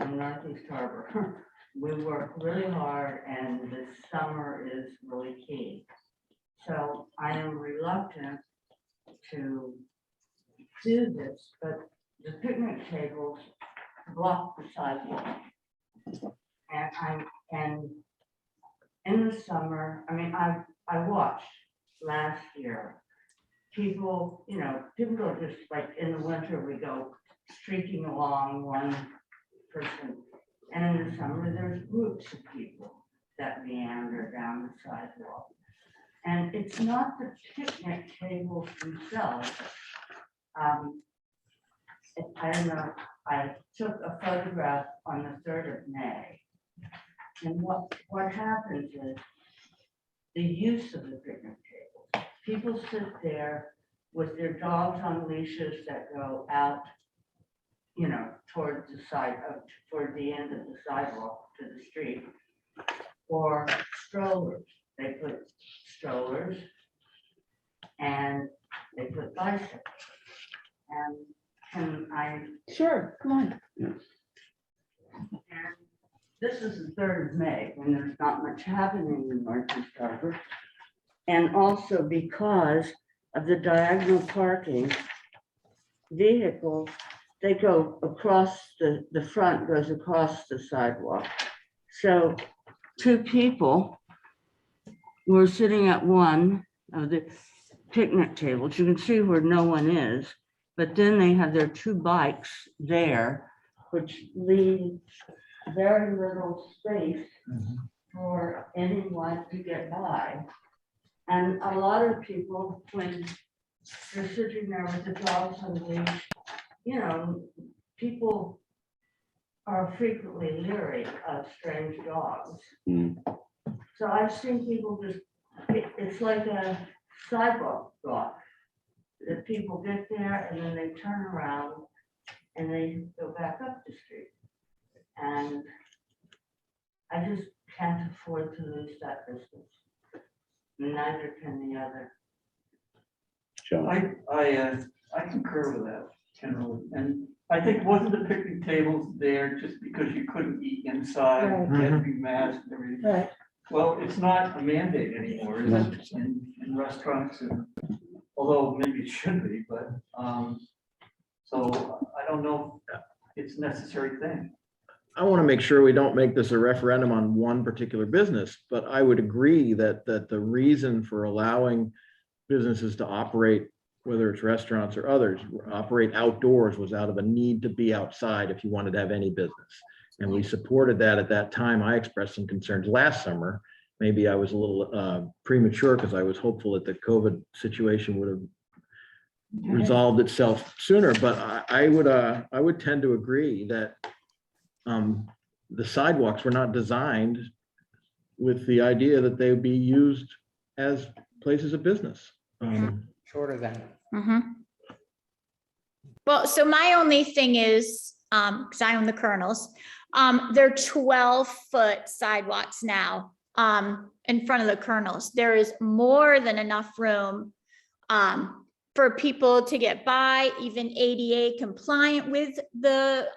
in Northeast Harbor, we work really hard, and the summer is really key. So I am reluctant to do this, but the picnic tables block the sidewalk. And in the summer, I watched last year, people go just like in the winter, we go streaking along one person. And in the summer, there's groups of people that meander down the sidewalk. And it's not the picnic tables themselves. I don't know, I took a photograph on the 3rd of May. And what happens is the use of the picnic tables. People sit there with their dogs on leashes that go out, towards the side of, toward the end of the sidewalk to the street, or strollers. They put strollers and they put bicycles. And can I? Sure, come on. And this is the 3rd of May, when there's not much happening in Northeast Harbor. And also because of the diagonal parking, vehicles, they go across the front goes across the sidewalk. So two people were sitting at one of the picnic tables. You can see where no one is, but then they have their two bikes there, which leave very little space for anyone to get by. And a lot of people, when they're sitting there with the dogs on the leash, people are frequently leery of strange dogs. So I've seen people just, it's like a sidewalk block. The people get there and then they turn around and they go back up the street. And I just can't afford to lose that business. Neither can the other. John. I concur with that generally, and I think wasn't the picnic tables there just because you couldn't eat inside, Right. you had to be masked and everything? Right. Well, it's not a mandate anymore, is it, in restaurants, and although maybe it should be, but, so I don't know if it's a necessary thing. I want to make sure we don't make this a referendum on one particular business, but I would agree that the reason for allowing businesses to operate, whether it's restaurants or others, operate outdoors was out of a need to be outside if you wanted to have any business. And we supported that at that time. I expressed some concerns last summer. Maybe I was a little premature because I was hopeful that the COVID situation would have resolved itself sooner, but I would tend to agree that the sidewalks were not designed with the idea that they would be used as places of business. Shorter than. Well, so my only thing is, because I own the Colonels, they're 12-foot sidewalks now, in front of the Colonels. There is more than enough room, for people to get by, even ADA compliant with the,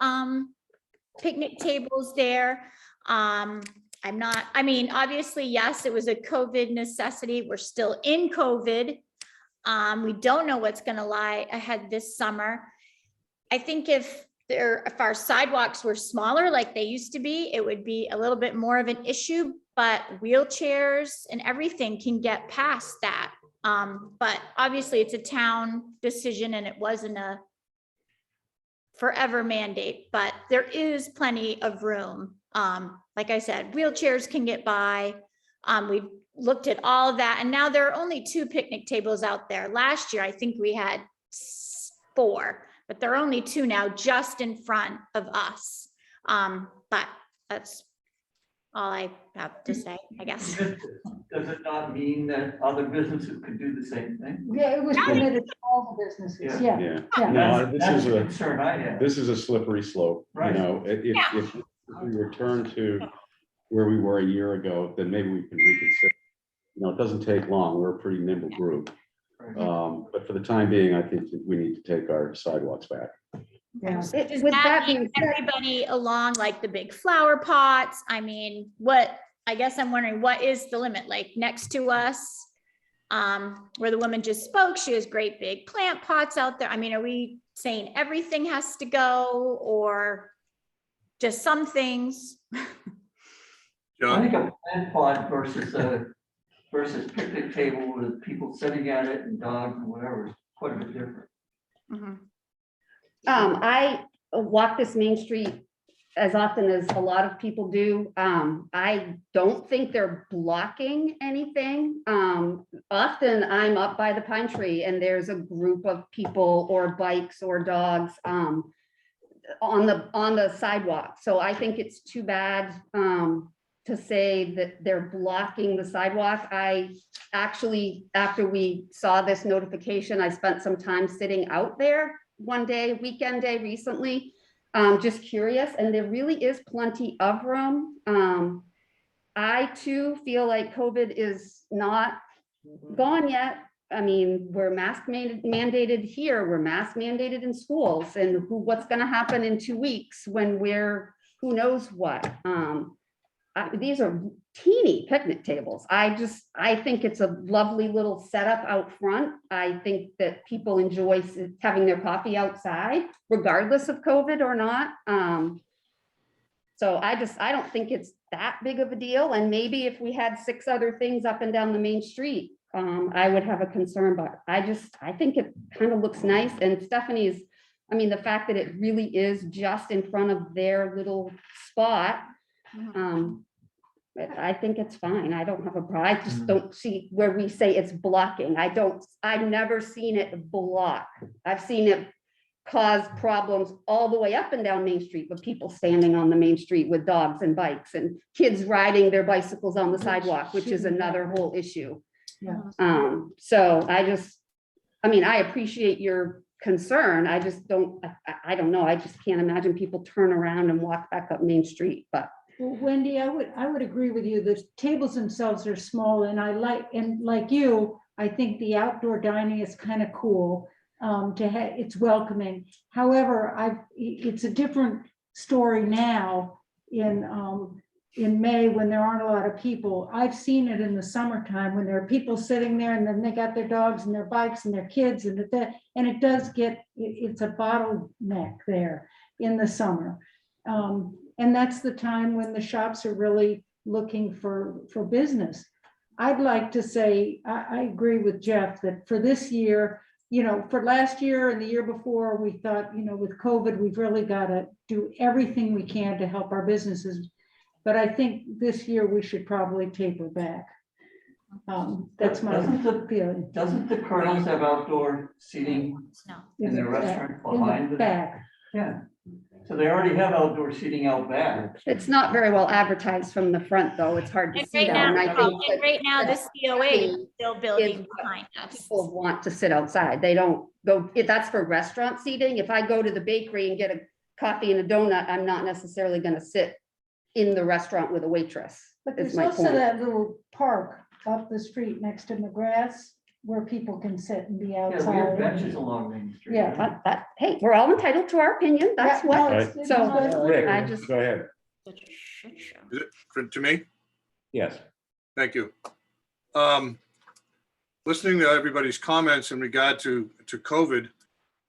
picnic tables there. I mean, obviously, yes, it was a COVID necessity. We're still in COVID. We don't know what's gonna lie ahead this summer. I think if our sidewalks were smaller like they used to be, it would be a little bit more of an issue, but wheelchairs and everything can get past that. But obviously it's a town decision and it wasn't a forever mandate, but there is plenty of room. Like I said, wheelchairs can get by. We've looked at all of that, and now there are only 2 picnic tables out there. Last year, I think we had 4, but there are only 2 now just in front of us. But that's all I have to say, I guess. Does it not mean that other businesses could do the same thing? Yeah, it was permitted to all the businesses, yeah. Yeah. Yeah. No, That's this the is a, concern I have. this is a slippery slope, you Right. know, if we return to where we were a year ago, then maybe we can reconsider. You know, it doesn't take long. We're a pretty nimble group. But for the time being, I think that we need to take our sidewalks back. Yeah. Does With that that mean being said, everybody along like the big flower pots? I mean, I guess I'm wondering, what is the limit? Like next to us, where the woman just spoke, she has great big plant pots out there. I mean, are we saying everything has to go or just some things? I John, think a plant pot versus picnic table with people sitting at it and dogs and whatever is quite a bit different. Mhm. I walk this Main Street as often as a lot of people do. I don't think they're blocking anything. Often I'm up by the pine tree and there's a group of people or bikes or dogs on the sidewalk. So I think it's too bad to say that they're blocking the sidewalk. I actually, after we saw this notification, I spent some time sitting out there one day, weekend day recently, just curious, and there really is plenty of room. I too feel like COVID is not gone yet. I mean, we're mask mandated here, we're mask mandated in schools, and what's gonna happen in 2 weeks when who knows what? These are teeny picnic tables. I think it's a lovely little setup out front. I think that people enjoy having their coffee outside, regardless of COVID or not. So I don't think it's that big of a deal. And maybe if we had 6 other things up and down the main street, I would have a concern, but I think it kind of looks nice. And Stephanie's, I mean, the fact that it really is just in front of their little spot, I think it's fine. I don't have a problem. I just don't see where we say it's blocking. I've never seen it block. I've seen it cause problems all the way up and down Main Street with people standing on the Main Street with dogs and bikes and kids riding their bicycles on the sidewalk, which is another whole issue. Yeah. So I mean, I appreciate your concern. I just don't know. I just can't imagine people turn around and walk back up Main Street, but. Well, Wendy, I would agree with you. The tables themselves are small and like you, I think the outdoor dining is kind of cool. It's welcoming. However, it's a different story now in May when there aren't a lot of people. I've seen it in the summertime when there are people sitting there and then they got their dogs and their bikes and their kids and it does it's a bottleneck there in the summer. And that's the time when the shops are really looking for business. I'd like to say, I agree with Jeff that for this year, for last year and the year before, we thought, with COVID, we've really got to do everything we can to help our businesses. But I think this year we should probably taper back. That's my feeling. Doesn't the Colonels have outdoor seating No. in their restaurant behind the it? back? Yeah. So they already have outdoor seating out back. It's not very well advertised from the front, though. It's hard to And see right that. now, And I think and right now, the COA is still building is- behind us. people want to sit outside. They don't go, if that's for restaurant seating. If I go to the bakery and get a coffee and a donut, I'm not necessarily gonna sit in the restaurant with a waitress. But Is there's my also point. that little park up the street next to McGrath's where people can sit and be Yeah, we have outside. benches along Main Street. Yeah. But, hey, we're all entitled to our opinion. That's Yeah, no, what, it's- it's so- good. Rick, I just- go ahead. Such a shit show. To me, Yes. thank you. Listening to everybody's comments in regard to COVID,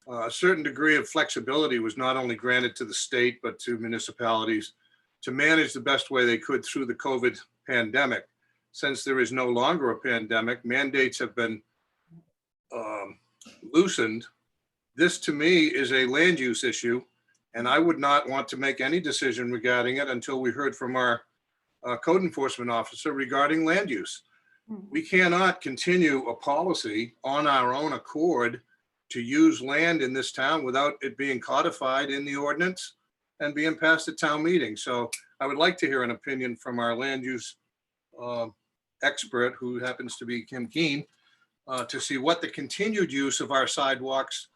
a certain degree of flexibility was not only granted to the state, but to municipalities to manage the best way they could through the COVID pandemic. Since there is no longer a pandemic, mandates have been loosened. This, to me, is a land use issue, and I would not want to make any decision regarding it until we heard from our code enforcement officer regarding land use. We cannot continue a policy on our own accord to use land in this town without it being codified in the ordinance and being passed at town meeting. So I would like to hear an opinion from our land use expert, who happens to be Kim Keen, to see what the continued use of our sidewalks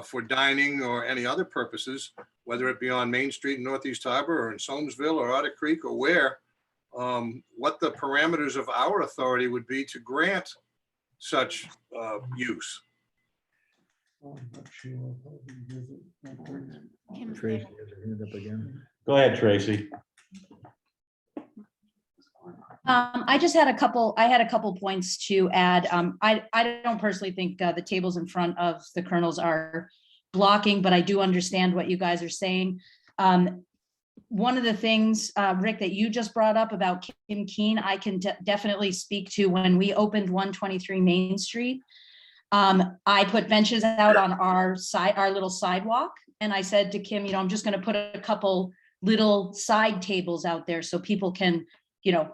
for dining or any other purposes, whether it be on Main Street in Northeast Harbor or in Soamesville or Otter Creek or where, what the parameters of our authority would be to grant such use. I'm not sure. I'll probably visit that person. Kim's Tracy there. has her hand up again. Go ahead, Tracy. I just had a couple, points to add. I don't personally think the tables in front of the Colonels are blocking, but I do understand what you guys are saying. One of the things, Rick, that you just brought up about Kim Keen, I can definitely speak to. When we opened 123 Main Street, I put benches out on our little sidewalk. And I said to Kim, I'm just going to put a couple little side tables out there so people can,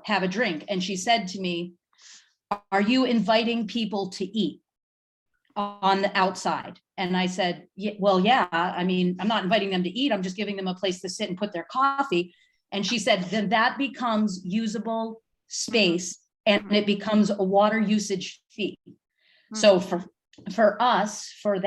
have a drink. And she said to me, are you inviting people to eat on the outside? And I said, well, yeah, I mean, I'm not inviting them to eat. I'm just giving them a place to sit and put their coffee. And she said, then that becomes usable space and it becomes a water usage fee. So for us, for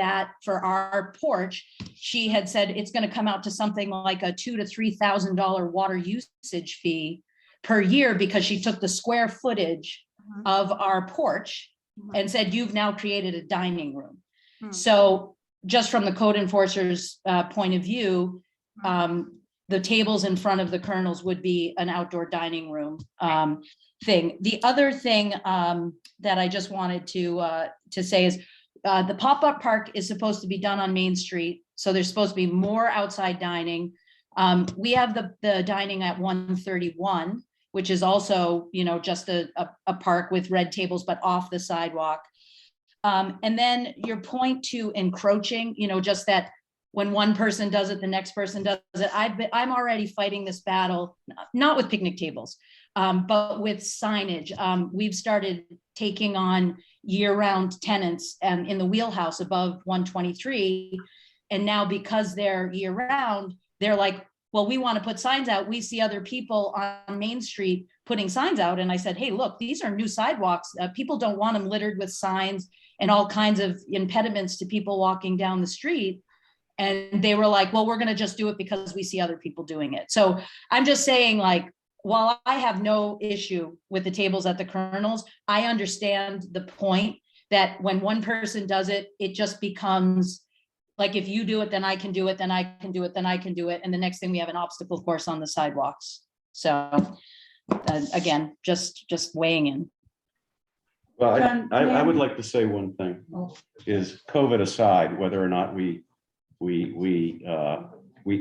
our porch, she had said it's going to come out to something like a $2,000 to $3,000 water usage fee per year, because she took the square footage of our porch and said, you've now created a dining room. So just from the code enforcer's point of view, the tables in front of the Colonels would be an outdoor dining room thing. The other thing that I just wanted to say is the pop-up park is supposed to be done on Main Street. So there's supposed to be more outside dining. We have the dining at 131, which is also, just a park with red tables, but off the sidewalk. And then your point to encroaching, just that when one person does it, the next person does it. I'm already fighting this battle, not with picnic tables, but with signage. We've started taking on year-round tenants in the wheelhouse above 123. And now because they're year-round, they're like, well, we want to put signs out. We see other people on Main Street putting signs out. And I said, hey, look, these are new sidewalks. People don't want them littered with signs and all kinds of impediments to people walking down the street. And they were like, well, we're going to just do it because we see other people doing it. So I'm just saying, like, while I have no issue with the tables at the Colonels, I understand the point that when one person does it, it just becomes like, if you do it, then I can do it, then I can do it, then I can do it. And the next thing, we have an obstacle course on the sidewalks. So again, just weighing in. Well, John, I would Jan? like to say one thing, is COVID aside, whether or not we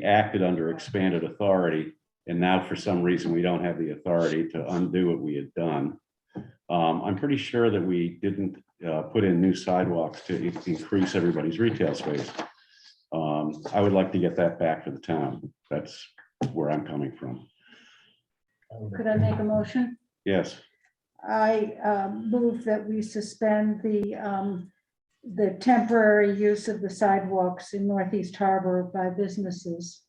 acted under expanded authority, and now for some reason we don't have the authority to undo what we had done. I'm pretty sure that we didn't put in new sidewalks to increase everybody's retail space. I would like to get that back for the town. That's where I'm coming from. Could I make a motion? Yes. I move that we suspend the temporary use of the sidewalks in Northeast Harbor by businesses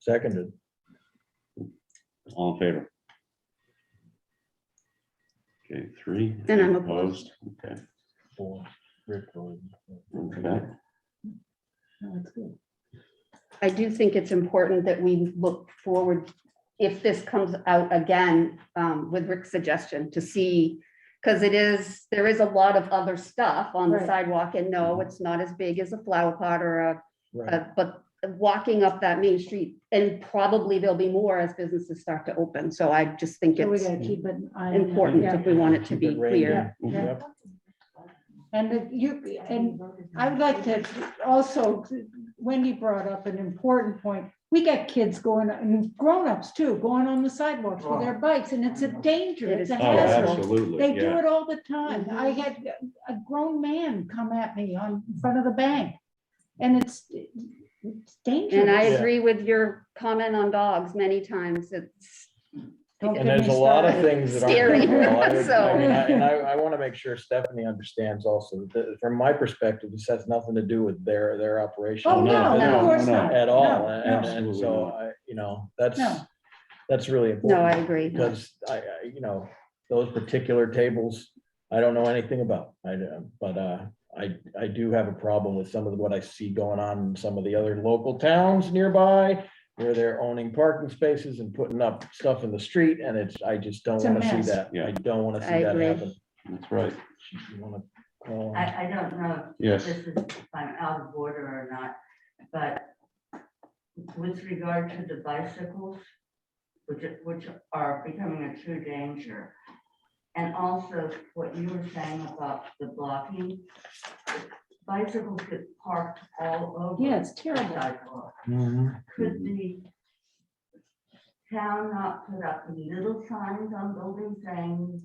Seconded. All in favor? Okay, 3. And I'm Any opposed. Okay, 4. Rick voted. okay. No, it's good. I do think it's important that we look forward, if this comes out again, with Rick's suggestion, to see, because there is a lot of other stuff on the Right. sidewalk, and no, it's not as big as a flower pot or Right. but walking up that main street, and probably there'll be more as businesses start to open, so I just think So we it's gotta keep an eye on that. important Yeah. if we want it to Keep be it reined clear. in. Yeah. Yep. And I would like to also, Wendy brought up an important point. We got kids going, and grown-ups too, going on the sidewalks with their bikes, and it's a danger, It it's is. a Oh, hassle. absolutely, They do yeah. it all the time. I had a grown man come at me in front of the bank. And it's dangerous. And I Yeah. agree with your comment on dogs many times, it's. Don't And get there's me a lot of started. things that aren't. Scary, well, I would- so- I mean, and I want to make sure Stephanie understands also that from my perspective, this has nothing to do with their operation. Oh, no, no, no, of course no, not. At all. No, And, no. and Absolutely so not. No. that's really No, important. I agree. Because those particular tables, I don't know anything about. But I do have a problem with some of what I see going on in some of the other local towns nearby, where they're owning parking spaces and putting up stuff in the street, and I just don't It's a want to see mess. that. Yeah. I don't want to I see that agree. happen. That's right. You wanna call on- I don't know Yes. if this is, if I'm out of order or not, but with regard to the bicycles, which are becoming a true danger, and also what you were saying about the blocking, bicycles get parked all over. Yeah, it's the terrible. sidewalk. Mhm. Could the town not put up little signs on buildings saying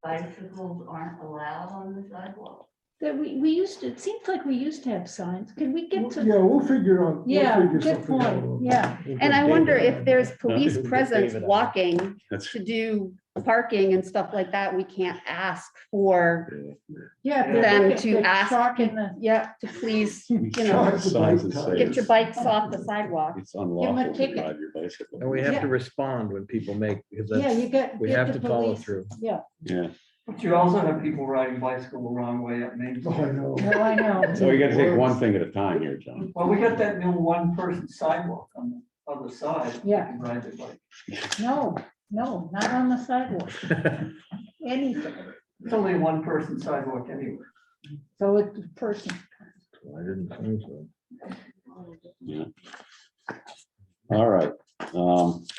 bicycles aren't allowed on the sidewalk? That we used to, it seems like we used to have signs. Can we get to? Yeah, we'll figure out. we'll Yeah, figure good something out. point. Yeah. And I wonder David. if there's police David presence on it. walking That's, to do parking and stuff like that, we can't ask for Yeah. if them they look at to the ask, chalk in the- yeah, to please, we you know, have signs that say get your it's- bikes off the sidewalk. It's unlawful to ticket. ride your bicycle. And we have Yeah. to respond when people make, because Yeah, you that's, got. we get have the to follow police. through. Yeah, Yeah, But you also have people riding bicycle the wrong way up Main Oh, Street. I know. no, I know. so we gotta take one thing at a time here, John. Well, we got that new one-person sidewalk on the other side. You Yeah. can ride the bike. No, not on the sidewalk, anything. It's only a one-person sidewalk anyway. So it's a person. I didn't think so. Yeah. All right,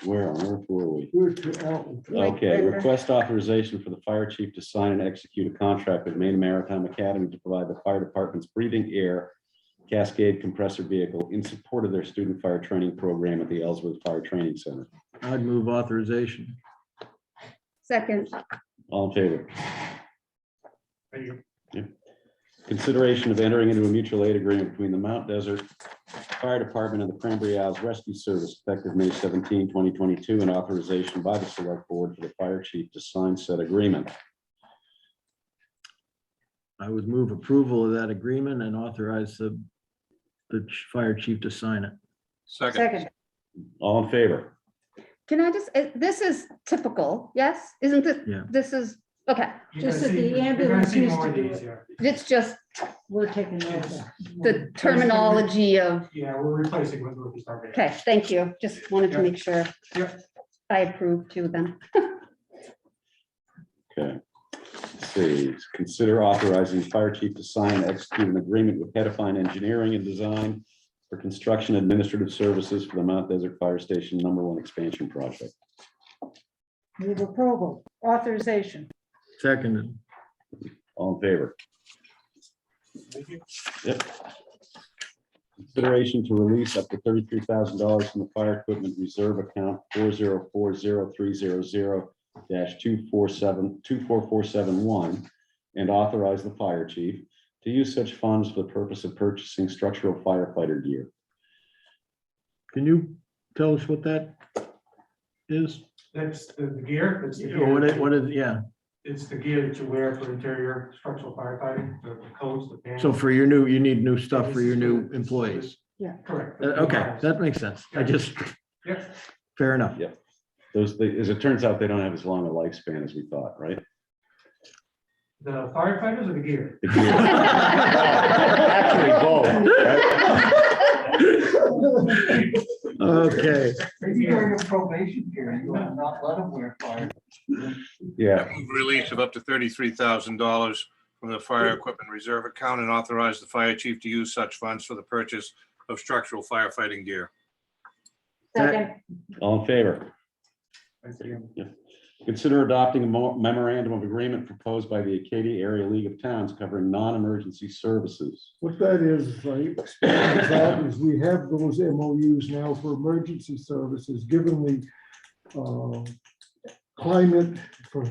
where were we? We're to Alton. Okay, request authorization for the fire chief to sign and execute a contract with Maine Maritime Academy to provide the fire department's breathing air Cascade compressor vehicle in support of their student fire training program at the Ellsworth Fire Training Center. I'd move authorization. Second, All in favor? Yep. Consideration of entering into a mutual aid agreement between the Mount Desert Fire Department and the Cranberry Isles Rescue Service effective May 17, 2022, and authorization by the select board for the fire chief to sign said agreement. I would move approval of that agreement and authorize the fire chief to sign it. Second, second. All in favor? Can I just, this is typical, yes? Isn't it? Yeah. This is, okay, Just that the ambulance used to do it. it's just We're taking over. the terminology of, Yeah, we're replacing what we're starting. okay, thank you. Just wanted to make sure Yep. I approve too then. Okay. Let's see, consider authorizing fire chief to sign and execute an agreement with Hedifine Engineering and Design for construction administrative services for the Mount Desert Fire Station #1 expansion project. Move approval, authorization. Seconded. All in favor? Yep. Consideration to release up to $33,000 from the fire equipment reserve account 4040300-244721 and authorize the fire chief to use such funds for the purpose of purchasing structural firefighter gear. Can you tell us what that is? That's the gear, that's the What gear, what is, yeah, it's the gear that you wear for interior structural firefighting, the coats, the pants. so for your new, you need new stuff for your new employees. Correct. Okay, that makes sense. I just, Yeah. fair enough. Yeah. As it turns out, they don't have as long a lifespan as we thought, right? The firefighters or the gear? The gear. Actually, both, right? Okay, Maybe during a probation period, you have not let them wear fire. Yeah, Move Release of up to $33,000 from the fire equipment reserve account and authorize the fire chief to use such funds for the purchase of structural firefighting gear. Second, all in favor? Yeah. Consider adopting a memorandum of agreement proposed by the Acadia Area League of Towns covering non-emergency services. What that is, right, explains that is we have those MOUs now for emergency services, given the climate for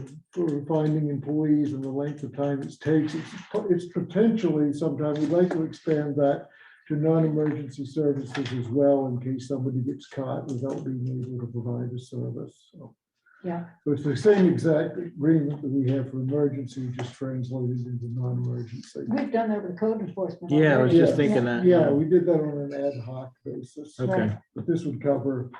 finding employees and the length of time it takes. It's potentially, sometime we'd like to expand that to non-emergency services as well, in case somebody gets caught without being able to provide a service. So, yeah, so it's the same exact agreement that we have for emergency, just translated into non-emergency. we've done that with code enforcement. yeah, I was just Yeah. thinking that. Yeah, we did that on an ad hoc basis. Okay, But this would cover,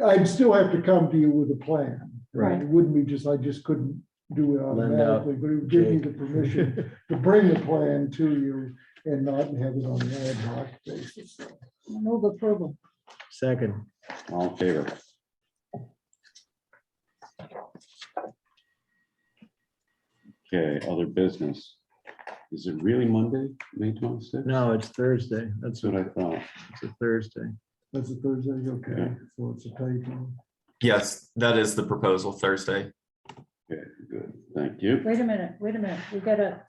I'd still have to come to you with a plan. Right. It wouldn't be just, I just couldn't do it Lend out automatically, but it would give me Jake. the permission to bring the plan to you and not have it on an ad hoc basis. Move approval. second. All in favor? Okay, other business. Is it really Monday, May 26th? No, it's Thursday. That's what I thought. It's a Thursday. That's a Thursday, okay, so it's a typo. Yes, that is the proposal, Thursday. Okay, good, thank you. Wait a minute, we got a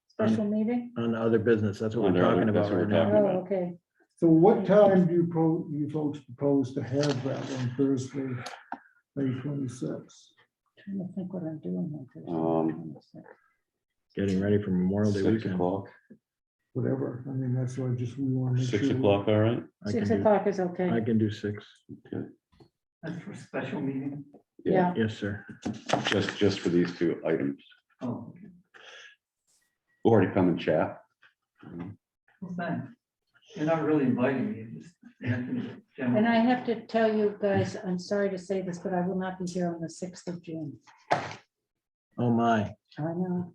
special meeting? On other business, that's what we're Under other- talking about that's what right we're now. talking Oh, about. okay. So what time do you folks propose to have that on Thursday, May 26th? Trying to think what I'm doing. Getting ready for Memorial Day 6 weekend. o'clock, Whatever, I mean, that's what I just, we want to make sure. 6 o'clock, all right? I can 6 do- o'clock is I okay. can do 6. Okay. That's for special meeting. Yeah. Yes, sir. Just for these two items. Oh, okay. Or to come and chat. Well, thanks. You're not really inviting me, you're just. And I have to tell you guys, I'm sorry to say this, but I will not be here on the 6th of June. Oh, my. I know.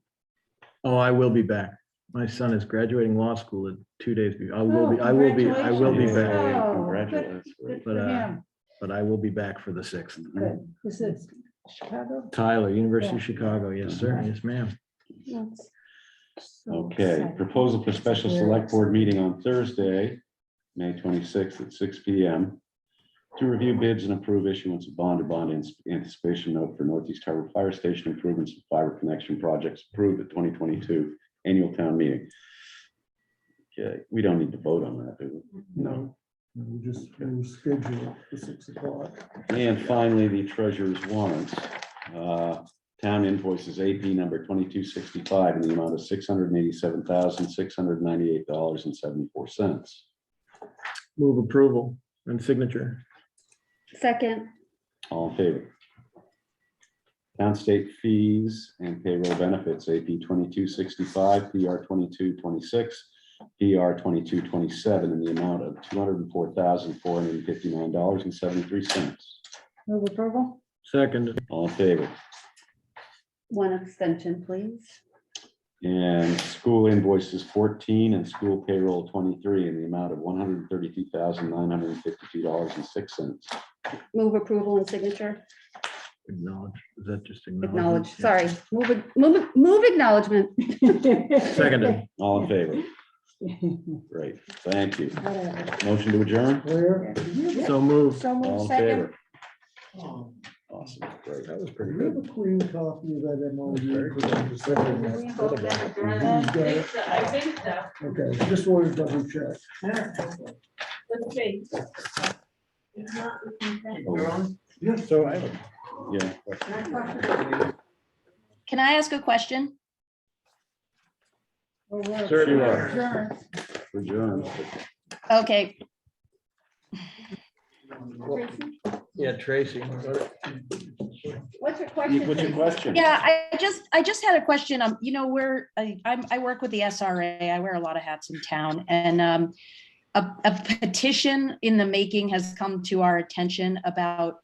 Oh, I will be back. My son is graduating law school in 2 days. I will be back. Congratulations. Yay, Oh, congratulations. Good But, for him. But I will be back for the 6th. Good. Is it Chicago? Tyler, University of Yeah. Chicago. Yes, sir. Yes, ma'am. That's so Okay, exciting. proposal for special Very select board exciting. meeting on Thursday, May 26th at 6 PM. To review bids and approve issuance of bond or bond anticipation note for Northeast Harbor Fire Station improvements and fiber connection projects approved at 2022 annual town meeting. Okay, we don't need to vote on that, do we? No, we'll schedule it for 6 o'clock. And finally, the treasurer's warrants. Town invoices AP number 2265 in the amount of $687,698.74. Move approval and signature. Second, All in favor? Town state fees and payroll benefits, AP 2265, PR 2226, PR 2227 in the amount of $204,459.73. Move approval? Second. All in favor? one abstention, please. And school invoices 14 and school payroll 23 in the amount of $132,952.06. Move approval and signature. Acknowledge. Is that just Acknowledge, acknowledge? sorry. Move acknowledgement. Seconded. All in favor? Great, thank you. Whatever. Motion to adjourn? Claire, So moved. So All move in second. favor? Oh. Awesome, great. That was do pretty you have good. a clean copy of that MOU? Very Put it on the second one. I think so. Okay, just wanted to double check. Let's see. It's not the consent. So I have a Yeah. Can I ask a question? Oh, we're Sure you are. adjourned. Adjourn. Okay, Yeah, Tracy. What's your question? What's your please? question? yeah, I just had a question. I work with the SRA. I wear a lot of hats in town, and a petition in the making has come to our attention about